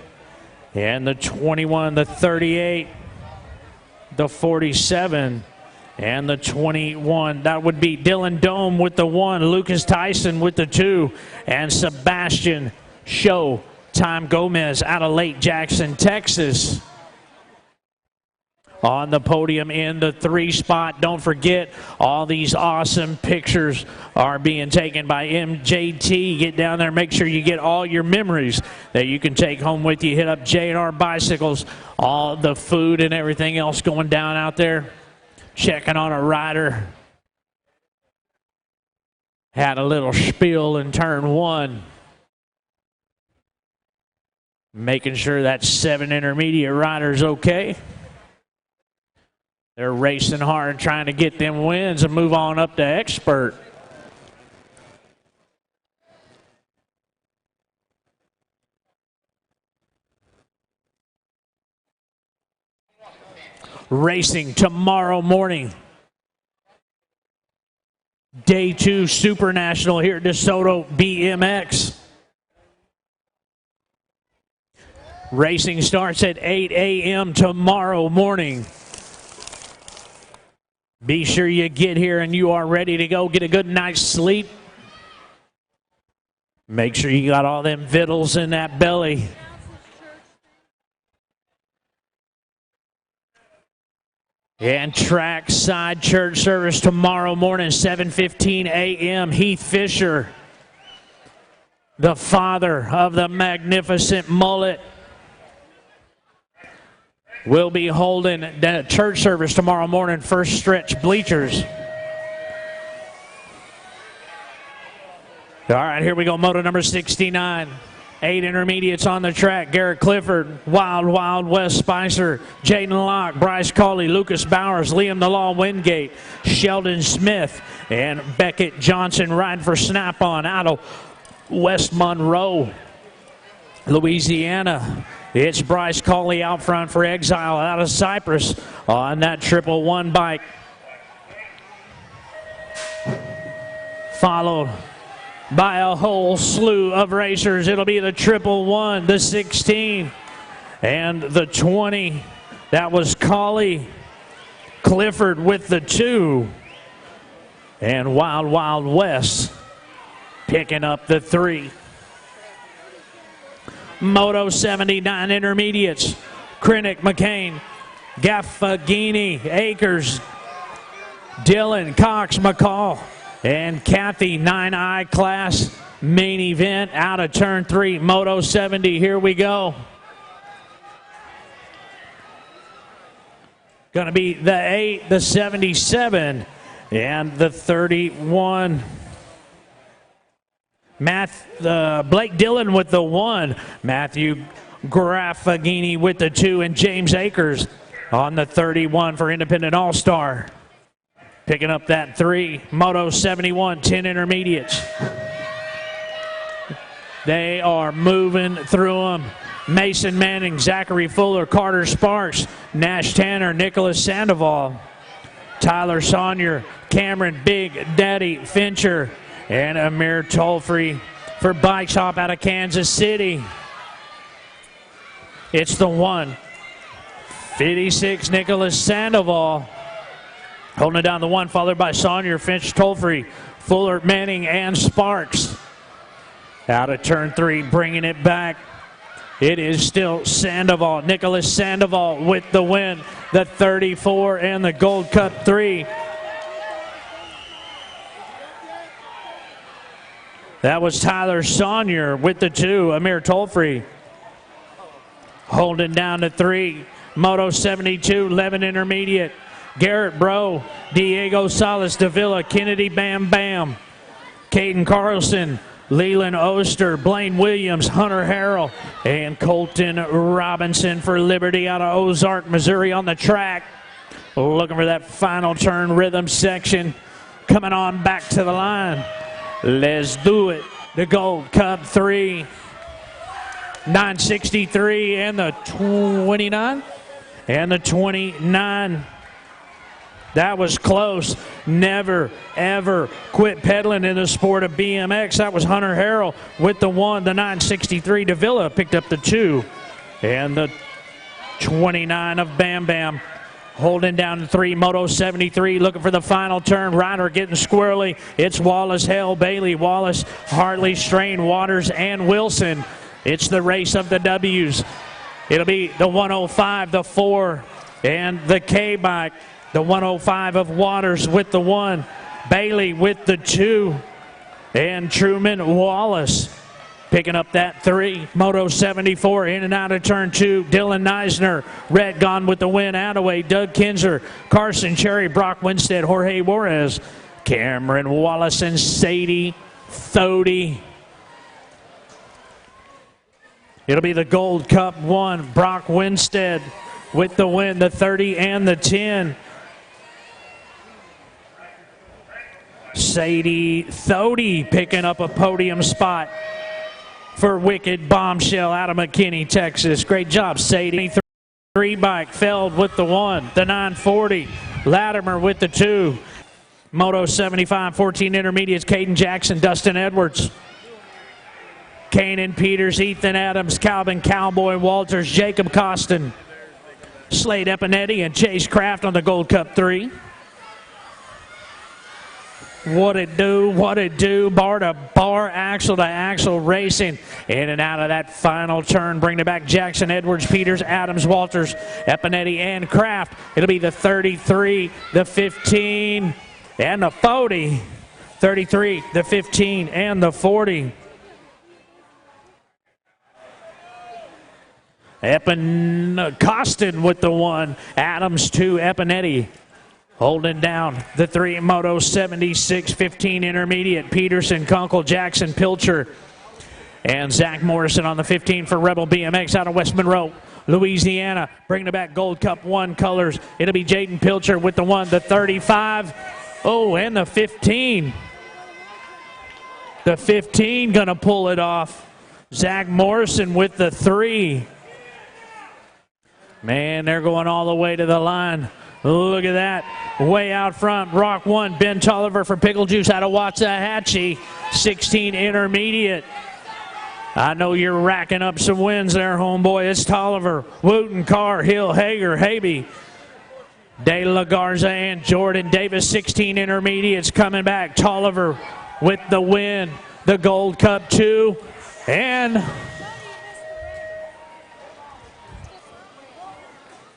and the 21, the 38, the 47, and the 21. That would be Dylan Dome with the 1, Lucas Tyson with the 2, and Sebastian Showtime Gomez out of Lake Jackson, Texas. On the podium in the 3 spot. Don't forget, all these awesome pictures are being taken by MJT. Get down there, make sure you get all your memories that you can take home with you. Hit up J&R Bicycles, all the food and everything else going down out there. Checking on a rider. Had a little spiel in turn 1. Making sure that 7 intermediate rider's okay. They're racing hard, trying to get them wins and move on up to expert. Racing tomorrow morning. Day 2 Super National here at DeSoto BMX. Racing starts at 8 a.m. tomorrow morning. Be sure you get here and you are ready to go. Get a good night's sleep. Make sure you got all them vittles in that belly. And trackside church service tomorrow morning, 7:15 a.m. Heath Fisher, the father of the magnificent mullet, will be holding the church service tomorrow morning, first stretch bleachers. All right, here we go, moto number 69. 8 intermediates on the track. Garrett Clifford, Wild West Spicer, Jaden Locke, Bryce Cawley, Lucas Bowers, Liam the Law Wingate, Sheldon Smith, and Beckett Johnson riding for Snap-on out of West Monroe, Louisiana. It's Bryce Cawley out front for Exile out of Cyprus on that 111 bike. Followed by a whole slew of racers. It'll be the 111, the 16, and the 20. That was Cawley. Clifford with the 2. And Wild West picking up the 3. Moto 79 intermediates. Krennic, McCain, Gaffagini, Akers, Dylan, Cox, McCall, and Kathy. 9I class main event out of turn 3. Moto 70. Here we go. Going to be the 8, the 77, and the 31. Blake Dillon with the 1. Matthew Graffagini with the 2. And James Akers on the 31 for Independent All-Star. Picking up that 3. Moto 71, 10 intermediates. They are moving through them. Mason Manning, Zachary Fuller, Carter Sparks, Nash Tanner, Nicholas Sandoval, Tyler Saunier, Cameron Big Daddy Fincher, and Amir Tolfree for Bike Shop out of Kansas City. It's the 156 Nicholas Sandoval holding it down the 1, followed by Saunier, Finch, Tolfree, Fuller, Manning, and Sparks. Out of turn 3, bringing it back. It is still Sandoval, Nicholas Sandoval with the win, the 34 and the Gold Cup 3. That was Tyler Saunier with the 2, Amir Tolfree holding down the 3. Moto 72, Levin Intermediate, Garrett Bro, Diego Salas Davila, Kennedy Bam Bam, Caden Carlson, Leland Oster, Blaine Williams, Hunter Harrell, and Colton Robinson for Liberty out of Ozark, Missouri on the track. Looking for that final turn rhythm section. Coming on back to the line. Let's do it. The Gold Cup 3. 963 and the 29. And the 29. That was close. Never, ever quit pedaling in the sport of BMX. That was Hunter Harrell with the 1. The 963 Davila picked up the 2. And the 29 of Bam Bam holding down the 3. Moto 73 looking for the final turn. Ryder getting squirrely. It's Wallace, Hale, Bailey, Wallace, Hartley, Strain, Waters, and Wilson. It's the race of the W's. It'll be the 105, the 4, and the K-Bike. The 105 of Waters with the 1. Bailey with the 2. And Truman Wallace picking up that 3. Moto 74 in and out of turn 2. Dylan Neisner. Red gone with the win. Attaway, Doug Kinzer, Carson Cherry, Brock Winstead, Jorge Juarez, Cameron Wallace, and Sadie Thody. It'll be the Gold Cup 1. Brock Winstead with the win. The 30 and the 10. Sadie Thody picking up a podium spot for Wicked Bombshell out of McKinney, Texas. Great job, Sadie. 3 bike, Feld with the 1. The 940, Latimer with the 2. Moto 75, 14 intermediates, Caden Jackson, Dustin Edwards, Kanan Peters, Ethan Adams, Calvin Cowboy Walters, Jacob Costin, Slade Epinetti, and Chase Kraft on the Gold Cup 3. What it do, bar to bar, axle to axle racing. In and out of that final turn, bring it back. Jackson, Edwards, Peters, Adams, Walters, Epinetti, and Kraft. It'll be the 33, the 15, and the 40. 33, the 15, and the 40. Costin with the 1. Adams 2, Epinetti. Holding down the 3, Moto 76, 15 intermediate, Peterson, Kunkel, Jackson, Pilcher, and Zach Morrison on the 15 for Rebel BMX out of West Monroe, Louisiana. Bringing it back, Gold Cup 1 colors. It'll be Jaden Pilcher with the 1, the 35, and the 15. The 15 gonna pull it off. Zach Morrison with the 3. Man, they're going all the way to the line. Look at that. Way out front, Rock 1, Ben Tolliver for Pickle Juice out of Waxahachie, 16 intermediate. I know you're racking up some wins there, homeboy. It's Tolliver, Wooten, Carr, Hill, Hager, Habe, De La Garza, and Jordan Davis, 16 intermediates coming back. Tolliver with the win, the Gold Cup 2, and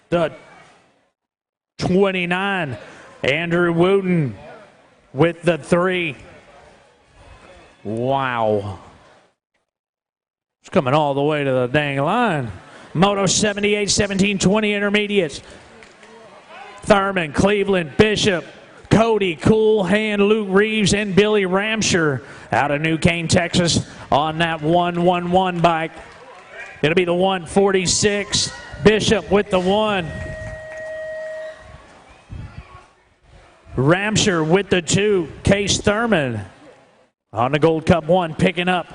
the 29, Andrew Wooten with the 3. Wow. It's coming all the way to the dang line. Moto 78, 17, 20 intermediates. Thurman, Cleveland, Bishop, Cody, Cool Hand, Luke Reeves, and Billy Ramsher out of New Cane, Texas on that 111 bike. It'll be the 146. Bishop with the 1. Ramsher with the 2. Case Thurman on the Gold Cup 1 picking up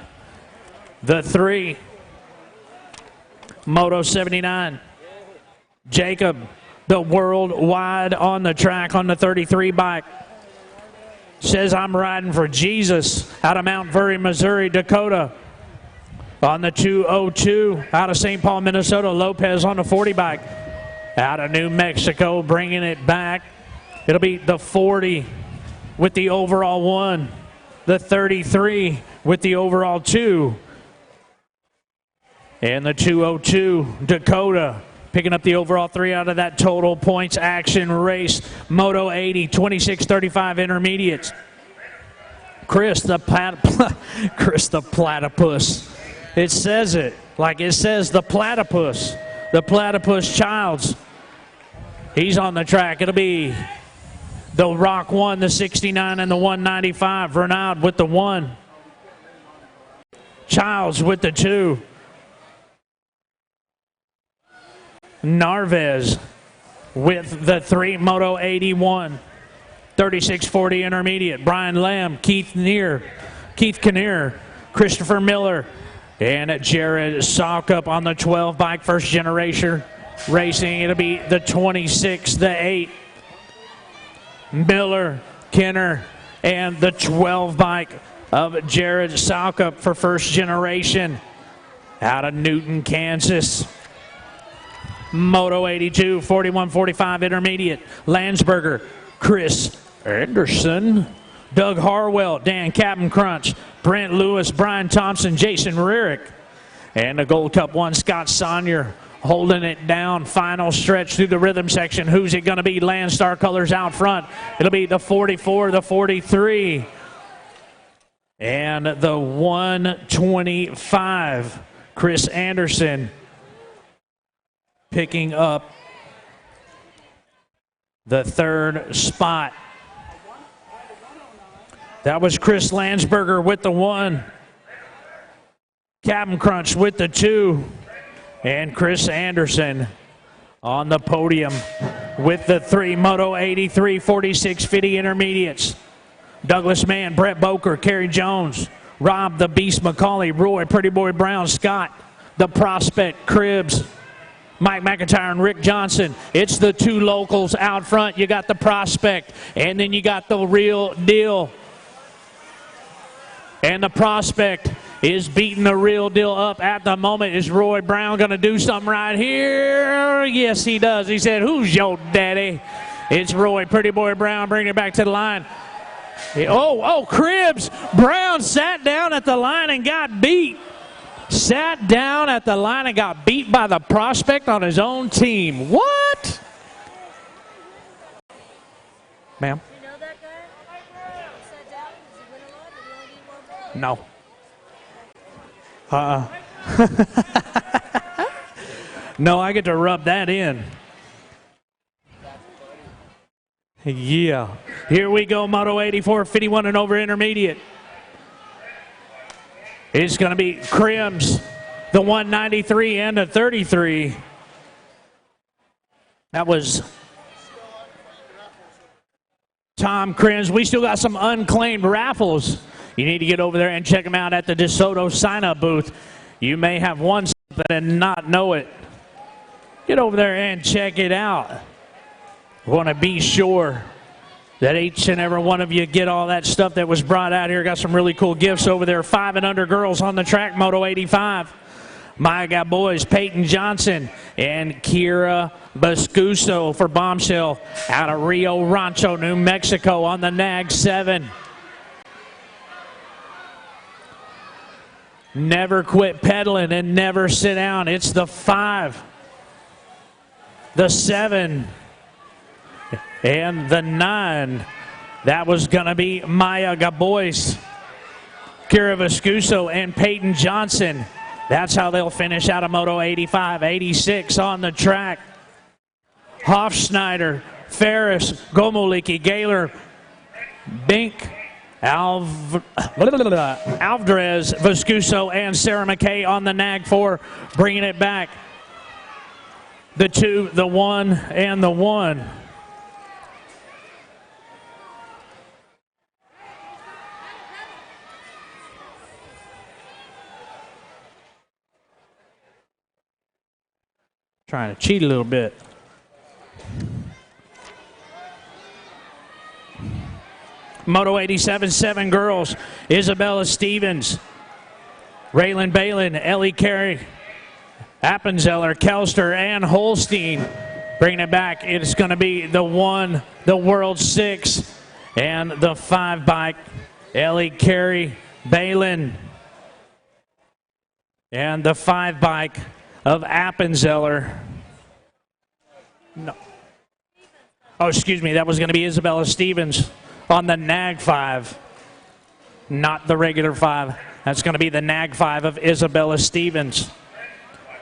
The 3, Moto 79. Jacob, the worldwide on the track on the 33 bike. Says, I'm riding for Jesus out of Mount Vernon, Missouri. Dakota on the 202 out of St. Paul, Minnesota. Lopez on the 40 bike out of New Mexico, bringing it back. It'll be the 40 with the overall 1, the 33 with the overall 2, and the 202, Dakota, picking up the overall 3 out of that total points action race. Moto 80, 26-35 intermediates. Chris the platypus. It says it like it says the platypus Childs. He's on the track. It'll be the Rock 1, the 69, and the 195. Renaud with the 1. Childs with the 2. Narvez with the 3, Moto 81. 36-40 intermediate. Brian Lamb, Keith Kinnear, Christopher Miller, and Jared Salkup on the 12 bike, first generation racing. It'll be the 26, the 8. Miller, Kinner, and the 12 bike of Jared Salkup for first generation out of Newton, Kansas. Moto 82, 41-45 intermediate. Landsberger, Chris Anderson, Doug Harwell, Dan Captain-Crunch, Brent Lewis, Brian Thompson, Jason Rurick, and the Gold Cup 1, Scott Sonier holding it down. Final stretch through the rhythm section. Who's it going to be? Landstar colors out front. It'll be the 44, the 43, and the 125. Chris Anderson picking up the 3rd spot. That was Chris Landsberger with the 1. Captain Crunch with the 2. And Chris Anderson on the podium with the 3. Moto 83, 46-50 intermediates. Douglas Mann, Brett Boker, Kerry Jones, Rob the Beast McCauley, Roy Pretty Boy Brown, Scott the Prospect Cribbs, Mike McIntyre and Rick Johnson. It's the 2 locals out front. You got the Prospect, and then you got the Real Deal. And the Prospect is beating the Real Deal up at the moment. Is Roy Brown going to do something right here? Yes, he does. He said, who's your daddy? It's Roy Pretty Boy Brown bringing it back to the line. Cribbs. Brown sat down at the line and got beat. Sat down at the line and got beat by the Prospect on his own team. What? Ma'am? You know that guy? Sat down? Does he win a lot? Did he only get one vote? No. No, I get to rub that in. Yeah. Here we go, Moto 84, 51 and over intermediate. It's going to be Crims, the 193 and the 33. That was Tom Crims. We still got some unclaimed raffles. You need to get over there and check them out at the DeSoto sign-up booth. You may have won something and not know it. Get over there and check it out. We want to be sure that each and every one of you get all that stuff that was brought out here. Got some really cool gifts over there. 5 and under girls on the track, Moto 85. My got boys, Peyton Johnson and Kira Bascuso for Bombshell out of Rio Rancho, New Mexico on the NAG 7. Never quit pedaling and never sit down. It's the 5, the 7, and the 9. That was going to be Maya Gabois, Kira Vascuso, and Peyton Johnson. That's how they'll finish out of Moto 85. 86 on the track. Hofschneider, Ferris, Gomoliki, Gaylor, Bink, Alvarez, Vascuso, and Sarah McKay on the NAG 4, bringing it back. The 2, the 1, and the 1. Trying to cheat a little bit. Moto 87-7 girls, Isabella Stevens, Raylan Balin, Ellie Carey, Appenzeller, Kelster, and Holstein. Bringing it back, it's going to be the 1, the World 6, and the 5 bike, Ellie Carey, Balin. And the 5 bike of Appenzeller. No. Oh, excuse me, that was going to be Isabella Stevens on the NAG 5, not the regular 5. That's going to be the NAG 5 of Isabella Stevens.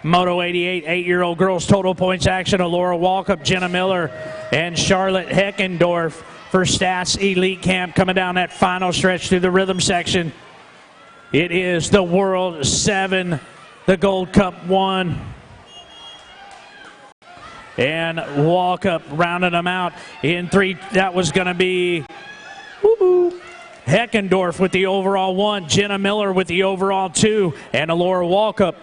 Moto 88, 8-year-old girls total points action. Alora Walkup, Jenna Miller, and Charlotte Heckendorf for Stats Elite Camp coming down that final stretch through the rhythm section. It is the World 7, the Gold Cup 1. And Walkup rounded them out in 3. That was going to be Heckendorf with the overall 1, Jenna Miller with the overall 2, and Alora Walkup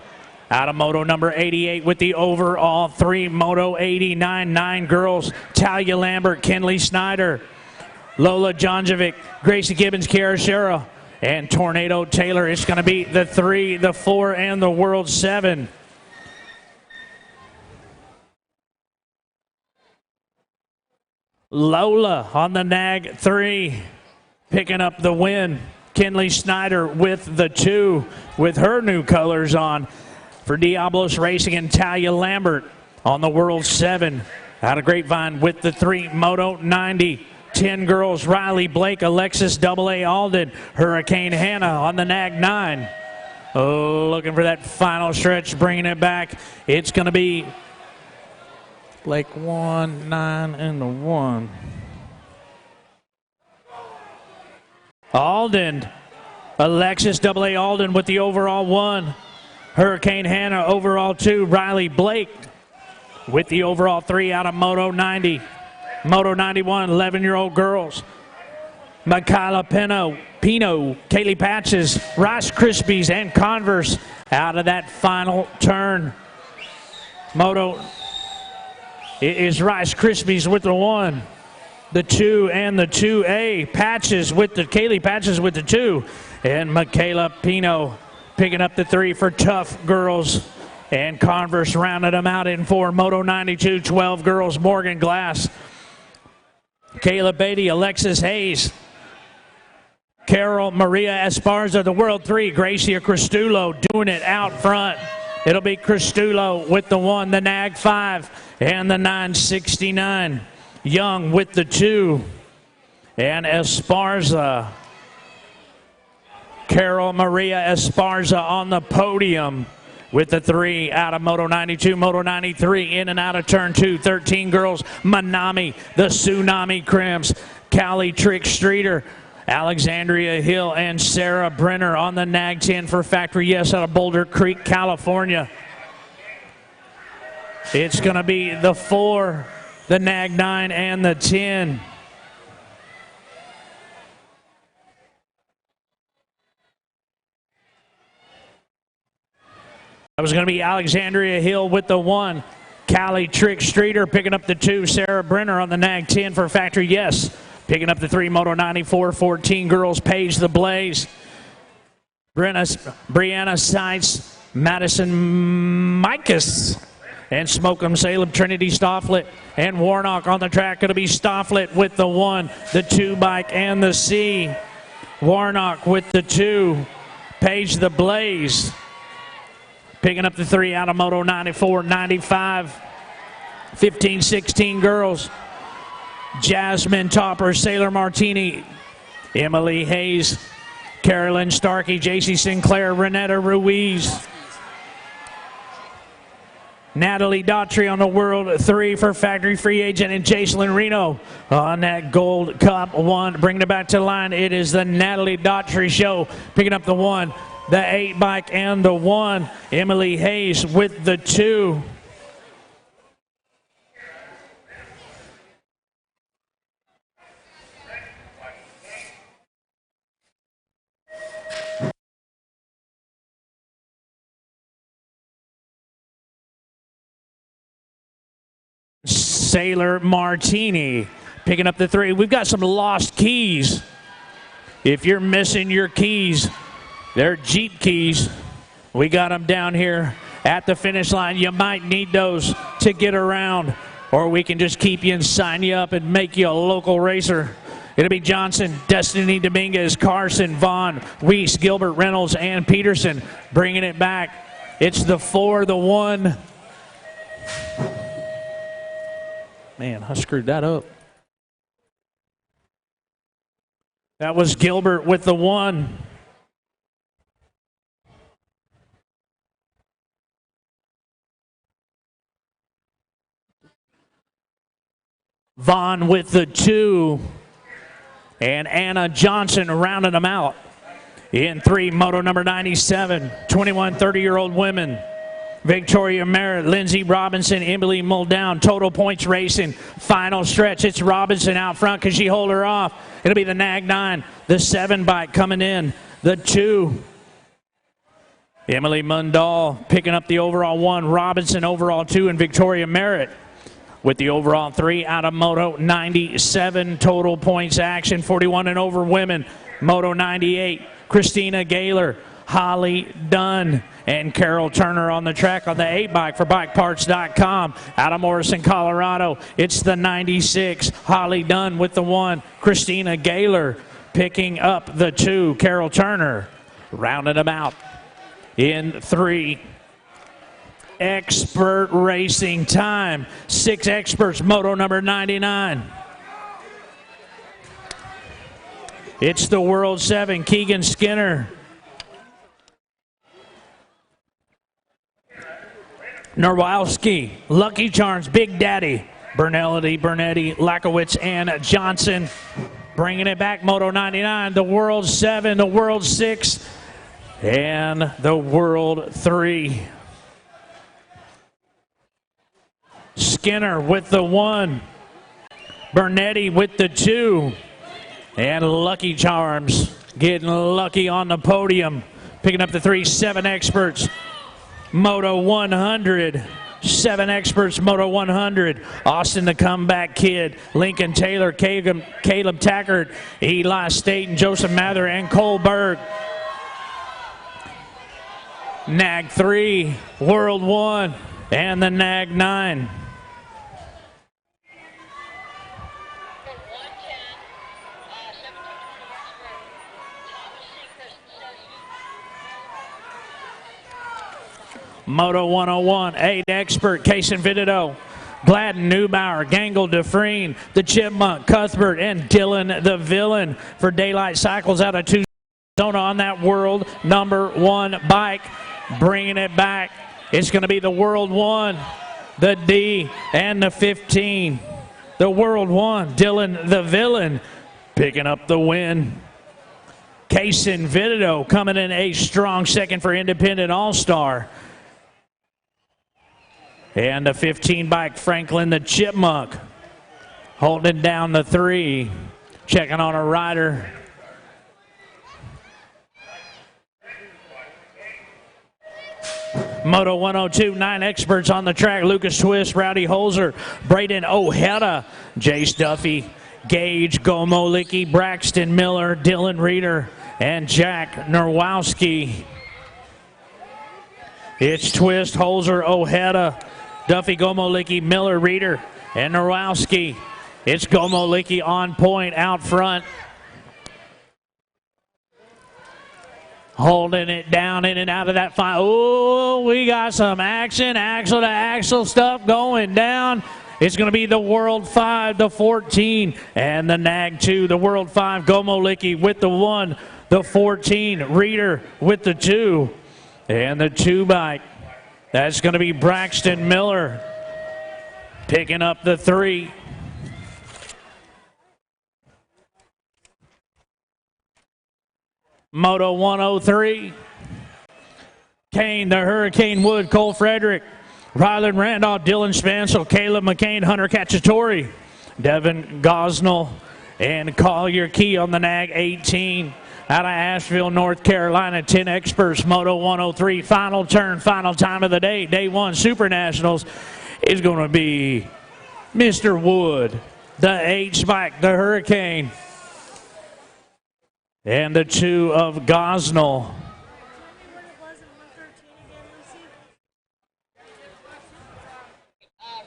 out of Moto number 88 with the overall 3. Moto 89, 9 girls, Talia Lambert, Kinley Snyder, Lola Jonjovic, Gracie Gibbons, Kiara Shera, and Tornado Taylor. It's going to be the 3, the 4, and the World 7. Lola on the NAG 3, picking up the win. Kinley Snyder with the 2, with her new colors on. For Diablos Racing, and Talia Lambert on the World 7. Out of Grapevine with the 3, Moto 90. 10 girls, Riley Blake, Alexis AA Alden, Hurricane Hannah on the NAG 9. Looking for that final stretch, bringing it back. It's going to be Blake 1, 9, and the 1. Alden, Alexis AA Alden with the overall 1. Hurricane Hannah overall 2. Riley Blake with the overall 3 out of Moto 90. Moto 91, 11-year-old girls. Michaela Pino, Kaylee Patches, Rice Krispies, and Converse out of that final turn. Moto, it is Rice Krispies with the 1, the 2, and the 2A. Patches with the, Kaylee Patches with the 2, and Michaela Pino picking up the 3 for Tough Girls, and Converse rounded them out in 4. Moto 92, 12 girls, Morgan Glass, Kayla Beatty, Alexis Hayes, Carol Maria Esparza, the World 3, Gracia Cristulo doing it out front. It'll be Cristulo with the 1, the NAG 5, and the 969. Young with the 2, and Esparza. Carol Maria Esparza on the podium with the 3 out of Moto 92. Moto 93 in and out of turn 2. 13 girls, Manami, the Tsunami Crims, Callie Trick Streeter, Alexandria Hill, and Sarah Brenner on the NAG 10 for Factory Yes out of Boulder Creek, California. It's going to be the 4, the NAG 9, and the 10. That was going to be Alexandria Hill with the 1. Callie Trick Streeter picking up the 2. Sarah Brenner on the NAG 10 for Factory Yes. Picking up the 3, Moto 94, 14 girls, Paige the Blaze. Brianna Seitz, Madison Mikas, and Smoke'em Salem, Trinity Stofflet, and Warnock on the track. Going to be Stofflet with the 1, the 2 bike, and the C. Warnock with the 2. Paige the Blaze picking up the 3 out of Moto 94, 95, 15, 16 girls. Jasmine Topper, Sailor Martini, Emily Hayes, Carolyn Starkey, JC Sinclair, Renetta Ruiz. Natalie Daughtry on the World 3 for Factory Free Agent, and Jacelyn Reno on that Gold Cup 1. Bringing it back to the line, it is the Natalie Daughtry show. Picking up the 1, the 8 bike, and the 1. Emily Hayes with the 2. Sailor Martini picking up the 3. We've got some lost keys. If you're missing your keys, they're Jeep keys. We got them down here at the finish line. You might need those to get around, or we can just keep you and sign you up and make you a local racer. It'll be Johnson, Destiny Dominguez, Carson, Vaughn, Weiss, Gilbert, Reynolds, and Peterson bringing it back. It's the 4, the 1. Man, I screwed that up. That was Gilbert with the 1. Vaughn with the 2. And Anna Johnson rounding them out. In 3, moto number 97, 21 30-year-old women. Victoria Merritt, Lindsey Robinson, Emily Muldown, total points racing. Final stretch, it's Robinson out front. Can she hold her off? It'll be the Nag 9, the 7 bike coming in, the 2. Emily Mundall picking up the overall 1, Robinson overall 2, and Victoria Merritt with the overall 3 out of Moto 97. Total points action, 41 and over women. Moto 98, Christina Gaylor, Holly Dunn, and Carol Turner on the track on the 8 bike for BikeParts.com. Out of Morrison, Colorado, it's the 96, Holly Dunn with the 1, Christina Gaylor picking up the 2, Carol Turner rounding them out in 3. Expert racing time, 6 experts, moto number 99. It's the World 7, Keegan Skinner. Norwowski, Lucky Charms, Big Daddy, Bernelli, Lakowitz, and Johnson bringing it back, moto 99, the World 7, the World 6, and the World 3. Skinner with the 1, Bernetti with the 2, and Lucky Charms getting lucky on the podium, picking up the 3, 7 experts, Moto 100, 7 experts, Moto 100, Austin the Comeback Kid, Lincoln Taylor, Caleb Tackard, Eli Staten, Joseph Mather, and Cole Berg. Nag 3, World 1, and the Nag 9. Moto 101, 8 expert, Kaysen Vitito, Gladden Neubauer, Gangle Dufresne, the Chipmunk, Cuthbert, and Dylan the Villain for Daylight Cycles out of Tucson on that world number 1 bike. Bringing it back, it's going to be the World 1, the D, and the 15. The World 1, Dylan the Villain picking up the win. Kaysen Vitito coming in a strong second for Independent All-Star. And the 15 bike, Franklin the Chipmunk, holding down the 3, checking on a rider. Moto 102, 9 experts on the track. Lucas Twist, Rowdy Holzer, Braden Ojeda, Jace Duffy, Gage Gomolicki, Braxton Miller, Dylan Reeder, and Jack Norwowski. It's Twist, Holzer, Ojeda, Duffy, Gomolicki, Miller, Reeder, and Norwowski. It's Gomolicki on point out front. Holding it down in and out of that final. Oh, we got some action, axle to axle stuff going down. It's going to be the World 5, the 14, and the Nag 2. The World 5, Gomolicki with the 1, the 14, Reeder with the 2, and the 2 bike. That's going to be Braxton Miller picking up the 3. Moto 103. Kane, the Hurricane Wood, Cole Frederick, Ryland Randolph, Dylan Spansel, Caleb McCain, Hunter Cacciatore, Devin Gosnell, and Collier Key on the Nag 18. Out of Asheville, North Carolina, 10 experts, Moto 103, final turn, final time of the day, day 1, Super Nationals is going to be Mr. Wood, the H-Bike, the Hurricane, and the 2 of Gosnell.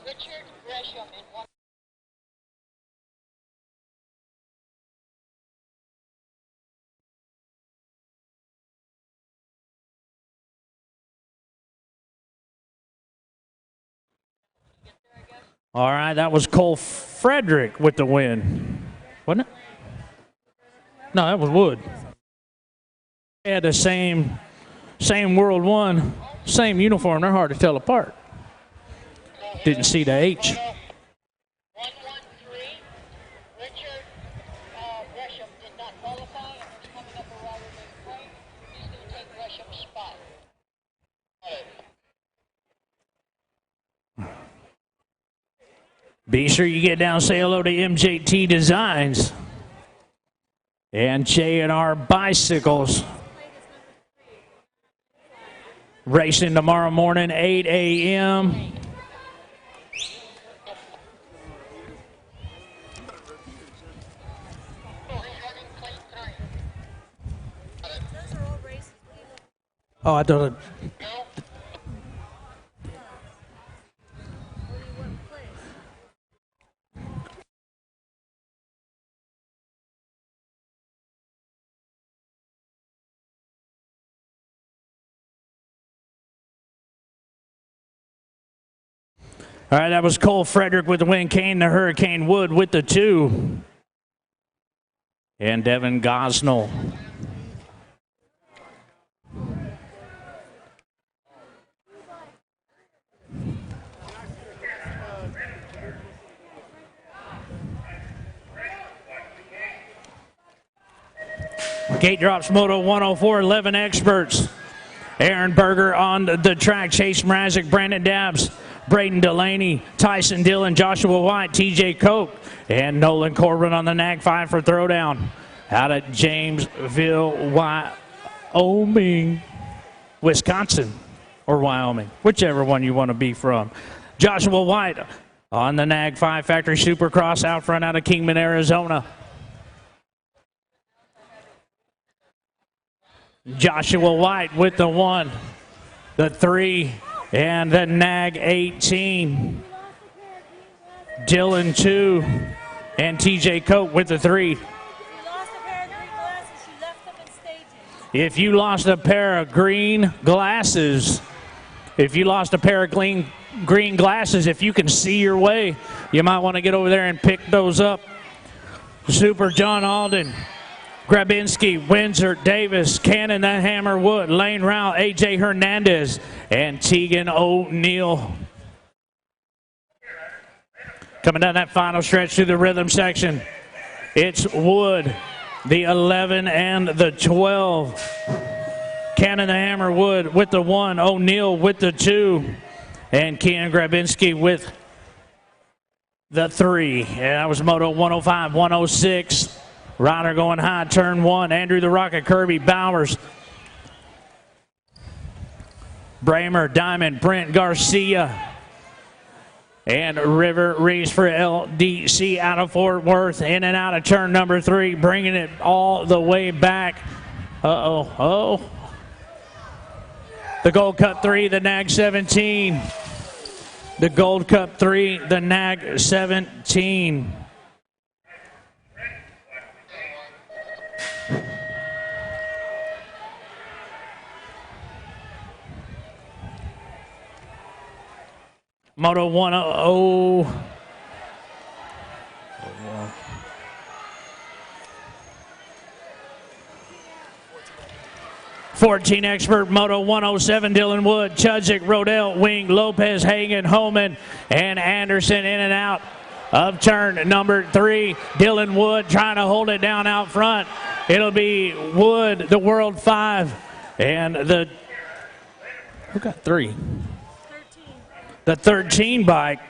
Richard Gresham in one. All right, that was Cole Frederick with the win, wasn't it? No, that was Wood. They had the same World One, same uniform. They're hard to tell apart. Didn't see the H. 113. Richard Gresham did not qualify, and there's coming up a rider named Frank. He's going to take Gresham's spot. Be sure you get down, say hello to MJT Designs and J&R Bicycles. Racing tomorrow morning, 8 a.m. Oh, I thought it. All right, that was Cole Frederick with the win. Kane the Hurricane Wood with the 2. And Devin Gosnell. Gate drops Moto 104, 11 experts. Aaron Berger on the track. Chase Mrazek, Brandon Dabbs, Braden Delaney, Tyson Dillon, Joshua White, TJ Koch, and Nolan Corbin on the NAG 5 for throwdown. Out of Jamesville, Wyoming, Wisconsin, or Wyoming, whichever one you want to be from. Joshua White on the NAG 5 Factory Supercross out front out of Kingman, Arizona. Joshua White with the 1, the 3, and the NAG 18. Dylan 2, and TJ Koch with the 3. If you lost a pair of green glasses, if you lost a pair of green glasses, if you can see your way, you might want to get over there and pick those up. Super John Alden, Grabinski, Windsor, Davis, Cannon, the Hammer Wood, Lane Rao, AJ Hernandez, and Tegan O'Neill. Coming down that final stretch through the rhythm section, it's Wood, the 11 and the 12. Cannon, the Hammer Wood with the 1, O'Neill with the 2, and Kenan Grabinski with the 3. And that was Moto 105, 106. Ryder going high, turn 1. Andrew the Rocket, Kirby, Bowers, Bramer, Diamond, Brent Garcia, and River Reese for LDC out of Fort Worth. In and out of turn number 3, bringing it all the way back. The Gold Cup 3, the NAG 17. The Gold Cup 3, the NAG 17. Moto 100. 14 expert, Moto 107, Dylan Wood, Chudzik, Rodell, Wing, Lopez, Hagan, Homan, and Anderson in and out of turn number 3. Dylan Wood trying to hold it down out front. It'll be Wood, the World 5, and the, who got 3? The 13 bike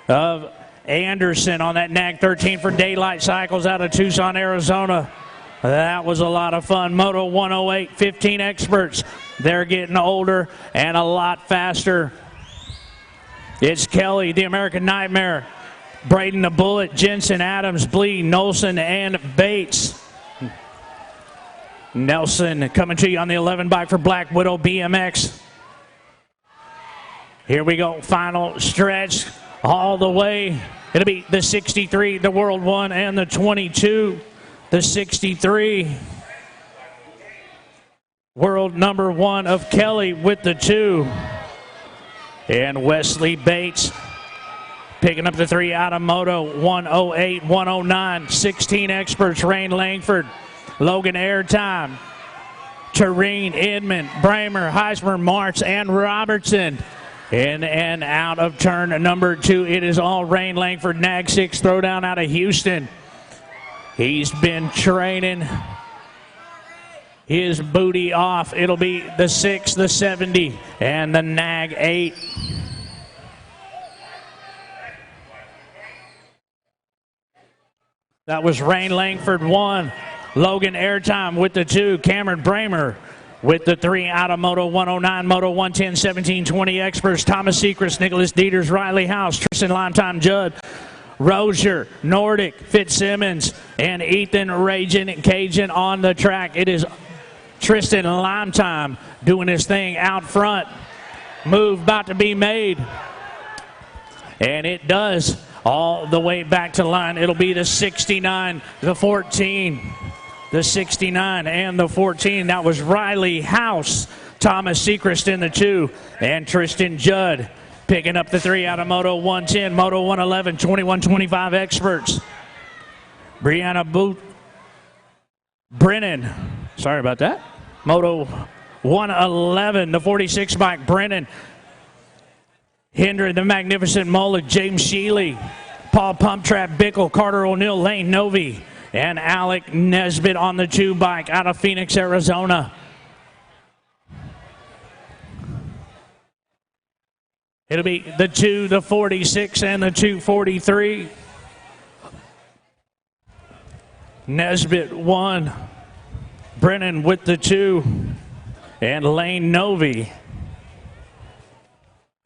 of Anderson on that NAG 13 for Daylight Cycles out of Tucson, Arizona. That was a lot of fun. Moto 108, 15 experts. They're getting older and a lot faster. It's Kelly, the American Nightmare, Braden the Bullet, Jensen, Adams, Blee, Nolson, and Bates. Nelson coming to you on the 11 bike for Black Widow BMX. Here we go, final stretch all the way. It'll be the 63, the World 1, and the 22. The 63, World number 1 of Kelly with the 2. And Wesley Bates picking up the 3 out of Moto 108, 109. 16 experts, Rain Langford, Logan Airtime, Tureen, Edmond, Bramer, Heismer, March, and Robertson. In and out of turn number 2, it is all Rain Langford, Nag 6 throwdown out of Houston. He's been training his booty off. It'll be the 6, the 70, and the Nag 8. That was Rain Langford 1. Logan Airtime with the 2. Cameron Bramer with the 3 out of Moto 109, Moto 110, 17, 20 experts. Thomas Sechrist, Nicholas Dieters, Riley House, Tristan Limetime Judd, Rozier, Nordic, Fitzsimmons, and Ethan Ragin Cajun on the track. It is Tristan Limetime doing his thing out front. Move about to be made. And it does all the way back to the line. It'll be the 69, the 14. The 69 and the 14. That was Riley House, Thomas Sechrist in the 2, and Tristan Judd picking up the 3 out of Moto 110, Moto 111, 21-25 experts. Brianna Brennan, sorry about that. Moto 111, the 46 bike, Brennan. Hendry, the Magnificent Mullet, James Sheely, Paul Pumptrap, Bickle, Carter O'Neill, Lane Novi, and Alec Nesbitt on the 2 bike out of Phoenix, Arizona. It'll be the 2, the 46, and the 243. Nesbitt 1. Brennan with the 2. And Lane Novi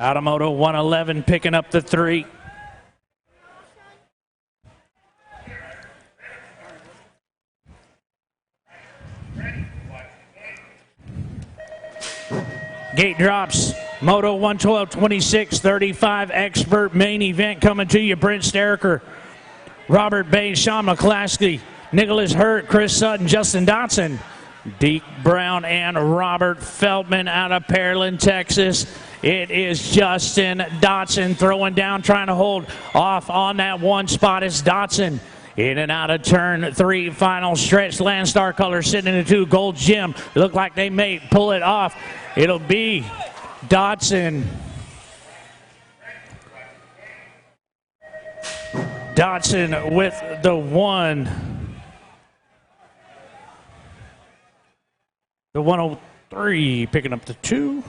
out of Moto 111 picking up the 3. Gate drops, Moto 112, 26, 35 expert main event coming to you. Brent Stericker, Robert Bays, Sean McClaskey, Nicholas Hurt, Chris Sutton, Justin Dotson, Deke Brown, and Robert Feldman out of Pearland, Texas. It is Justin Dotson throwing down, trying to hold off on that one spot. It's Dotson. In and out of turn 3, final stretch. Landstar colors sitting in the 2. Gold Gym. Look like they may pull it off. It'll be Dotson. Dotson with the 1. The 103 picking up the 2.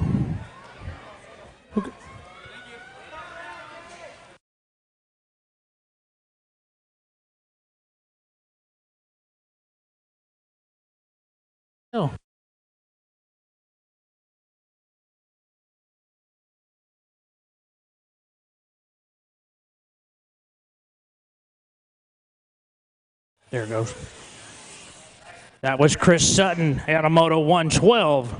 Oh. There it goes. That was Chris Sutton out of Moto 112.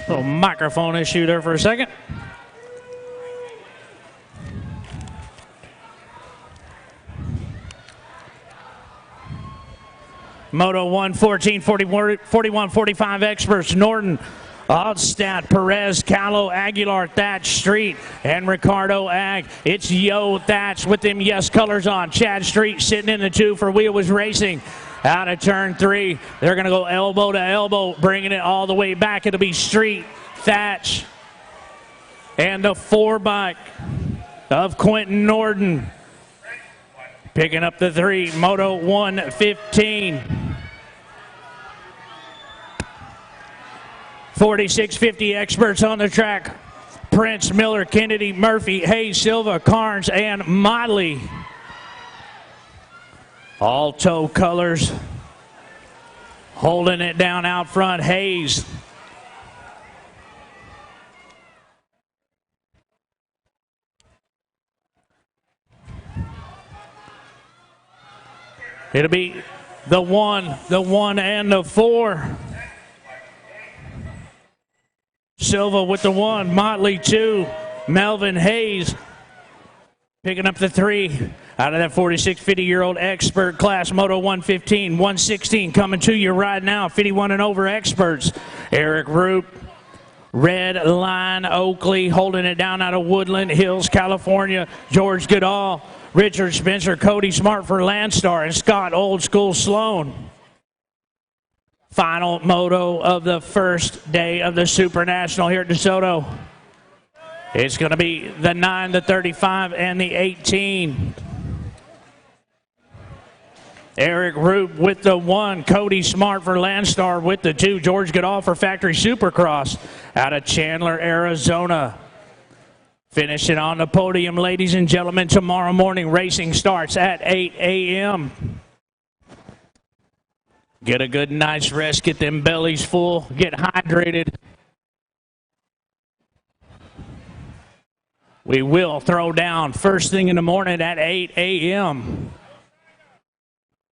Little microphone issue there for a second. Moto 114, 41, 45 experts. Norton, Aldstad, Perez, Callow, Aguilar, Thatch, Street, and Ricardo Ag. It's Yo Thatch with them yes colors on. Chad Street sitting in the 2 for Wheel Was Racing. Out of turn 3, they're going to go elbow to elbow, bringing it all the way back. It'll be Street, Thatch, and the 4 bike of Quentin Norton. Picking up the 3, Moto 115. 4650 experts on the track. Prince, Miller, Kennedy, Murphy, Hayes, Silva, Carnes, and Motley. All tow colors. Holding it down out front, Hayes. It'll be the 1, and the 4. Silva with the 1, Motley 2, Melvin Hayes picking up the 3 out of that 46, 50-year-old expert class, Moto 115, 116 coming to you right now, 51 and over experts. Eric Roop, Red Line, Oakley, holding it down out of Woodland Hills, California. George Goodall, Richard Spencer, Cody Smart for Landstar, and Scott Old School Sloan. Final moto of the first day of the Super National here at DeSoto. It's going to be the 9, the 35, and the 18. Eric Roop with the 1. Cody Smart for Landstar with the 2. George Goodall for Factory Supercross out of Chandler, Arizona. Finishing on the podium, ladies and gentlemen, tomorrow morning. Racing starts at 8 a.m. Get a good night's rest, get them bellies full, get hydrated. We will throw down first thing in the morning at 8 a.m.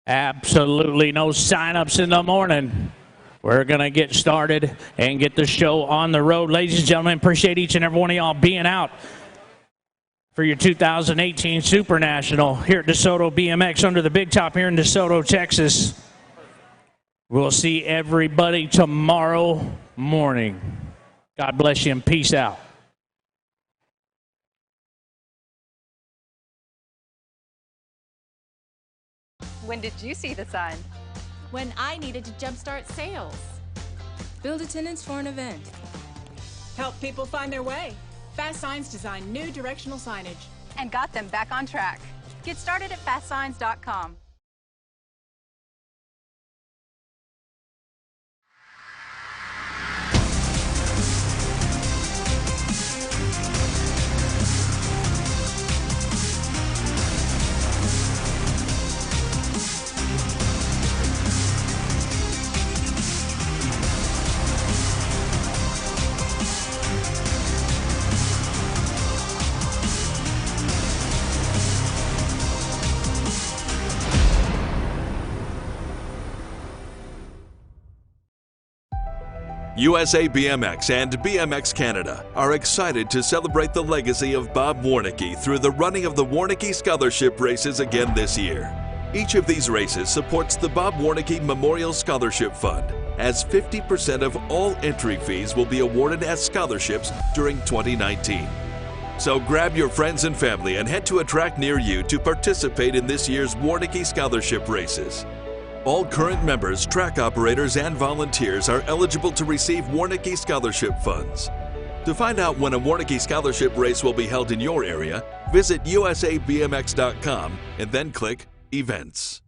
Absolutely no sign-ups in the morning. We're going to get started and get the show on the road. Ladies and gentlemen, appreciate each and every one of y'all being out for your 2018 Super National here at DeSoto BMX under the big top here in DeSoto, Texas. We'll see everybody tomorrow morning. God bless you and peace out. When did you see the sign? When I needed to jumpstart sales. Build attendance for an event. Help people find their way. Fast Signs designed new directional signage. And got them back on track. Get started at fastsigns.com. USA BMX and BMX Canada are excited to celebrate the legacy of Bob Warnicki through the running of the Warnicki Scholarship Races again this year. Each of these races supports the Bob Warnicki Memorial Scholarship Fund, as 50% of all entry fees will be awarded as scholarships during 2019. So grab your friends and family and head to a track near you to participate in this year's Warnicki Scholarship Races. All current members, track operators, and volunteers are eligible to receive Warnicki Scholarship funds. To find out when a Warnicki Scholarship race will be held in your area, visit usabmx.com and then click Events.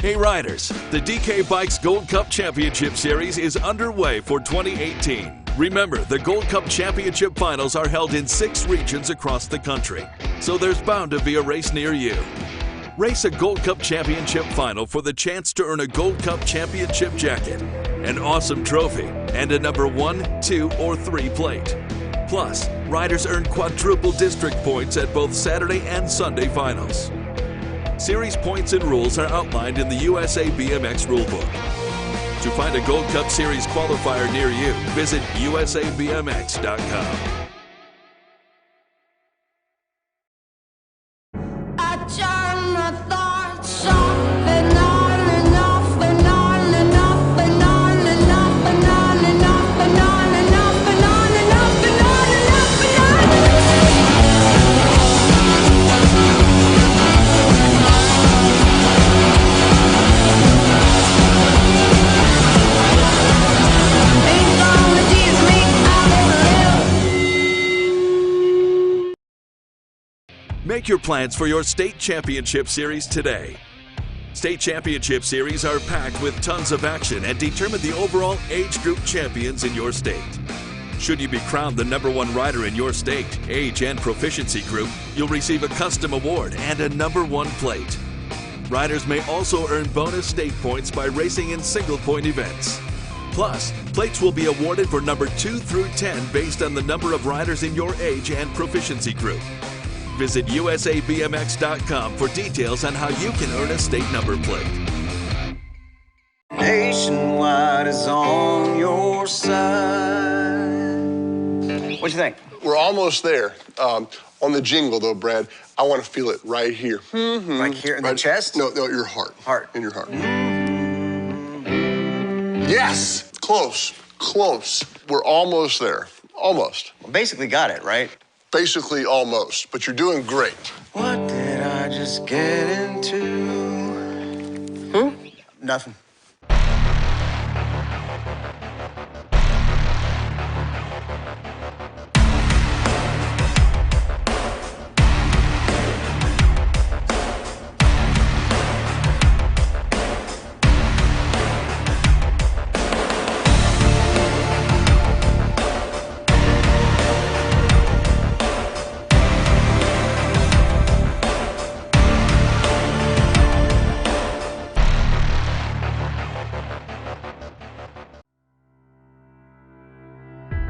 Hey riders, the DK Bikes Gold Cup Championship Series is underway for 2018. Remember, the Gold Cup Championship Finals are held in 6 regions across the country, so there's bound to be a race near you. Race a Gold Cup Championship Final for the chance to earn a Gold Cup Championship jacket, an awesome trophy, and a number 1, 2, or 3 plate. Plus, riders earn quadruple district points at both Saturday and Sunday finals. Series points and rules are outlined in the USA BMX rulebook. To find a Gold Cup Series qualifier near you, visit usabmx.com. Make your plans for your state championship series today. State championship series are packed with tons of action and determine the overall age group champions in your state. Should you be crowned the #1 rider in your state, age, and proficiency group, you'll receive a custom award and a #1 plate. Riders may also earn bonus state points by racing in single-point events. Plus, plates will be awarded for number 2 through 10 based on the number of riders in your age and proficiency group. Visit usabmx.com for details on how you can earn a state number plate. Nationwide is on your side. What you think? We're almost there. On the jingle, though, Brad, I want to feel it right here. Right here in the chest? No, your heart. Heart. In your heart. Yes! Close. Close. We're almost there. Almost. Well, basically got it, right? Basically almost, but you're doing great. What did I just get into? Nothing.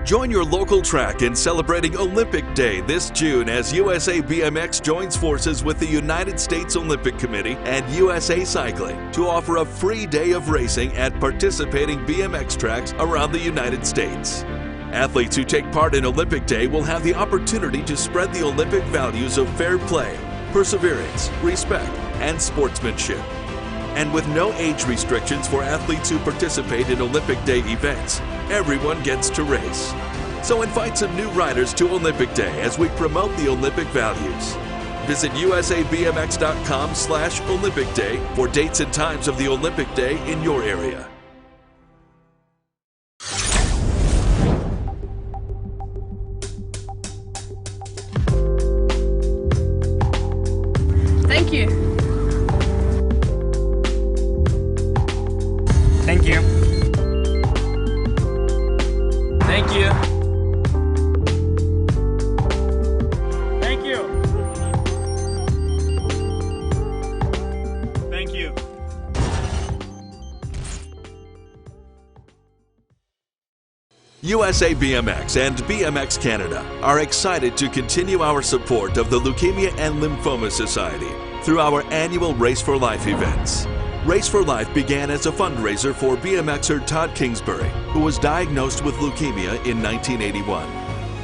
Join your local track in celebrating Olympic Day this June as USA BMX joins forces with the United States Olympic Committee and USA Cycling to offer a free day of racing at participating BMX tracks around the United States. Athletes who take part in Olympic Day will have the opportunity to spread the Olympic values of fair play, perseverance, respect, and sportsmanship. And with no age restrictions for athletes who participate in Olympic Day events, everyone gets to race. So invite some new riders to Olympic Day as we promote the Olympic values. Visit usabmx.com/Olympic Day for dates and times of the Olympic Day in your area. Thank you. Thank you. Thank you. Thank you. Thank you. USA BMX and BMX Canada are excited to continue our support of the Leukemia and Lymphoma Society through our annual Race for Life events. Race for Life began as a fundraiser for BMXer Todd Kingsbury, who was diagnosed with leukemia in 1981.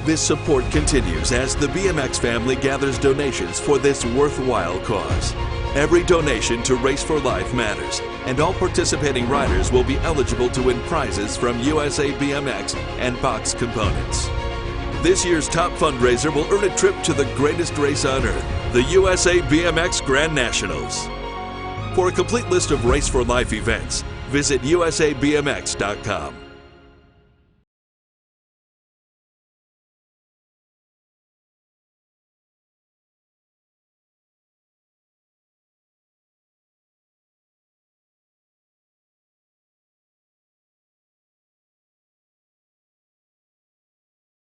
This support continues as the BMX family gathers donations for this worthwhile cause. Every donation to Race for Life matters, and all participating riders will be eligible to win prizes from USA BMX and Box Components. This year's top fundraiser will earn a trip to the greatest race on earth, the USA BMX Grand Nationals. For a complete list of Race for Life events, visit usabmx.com.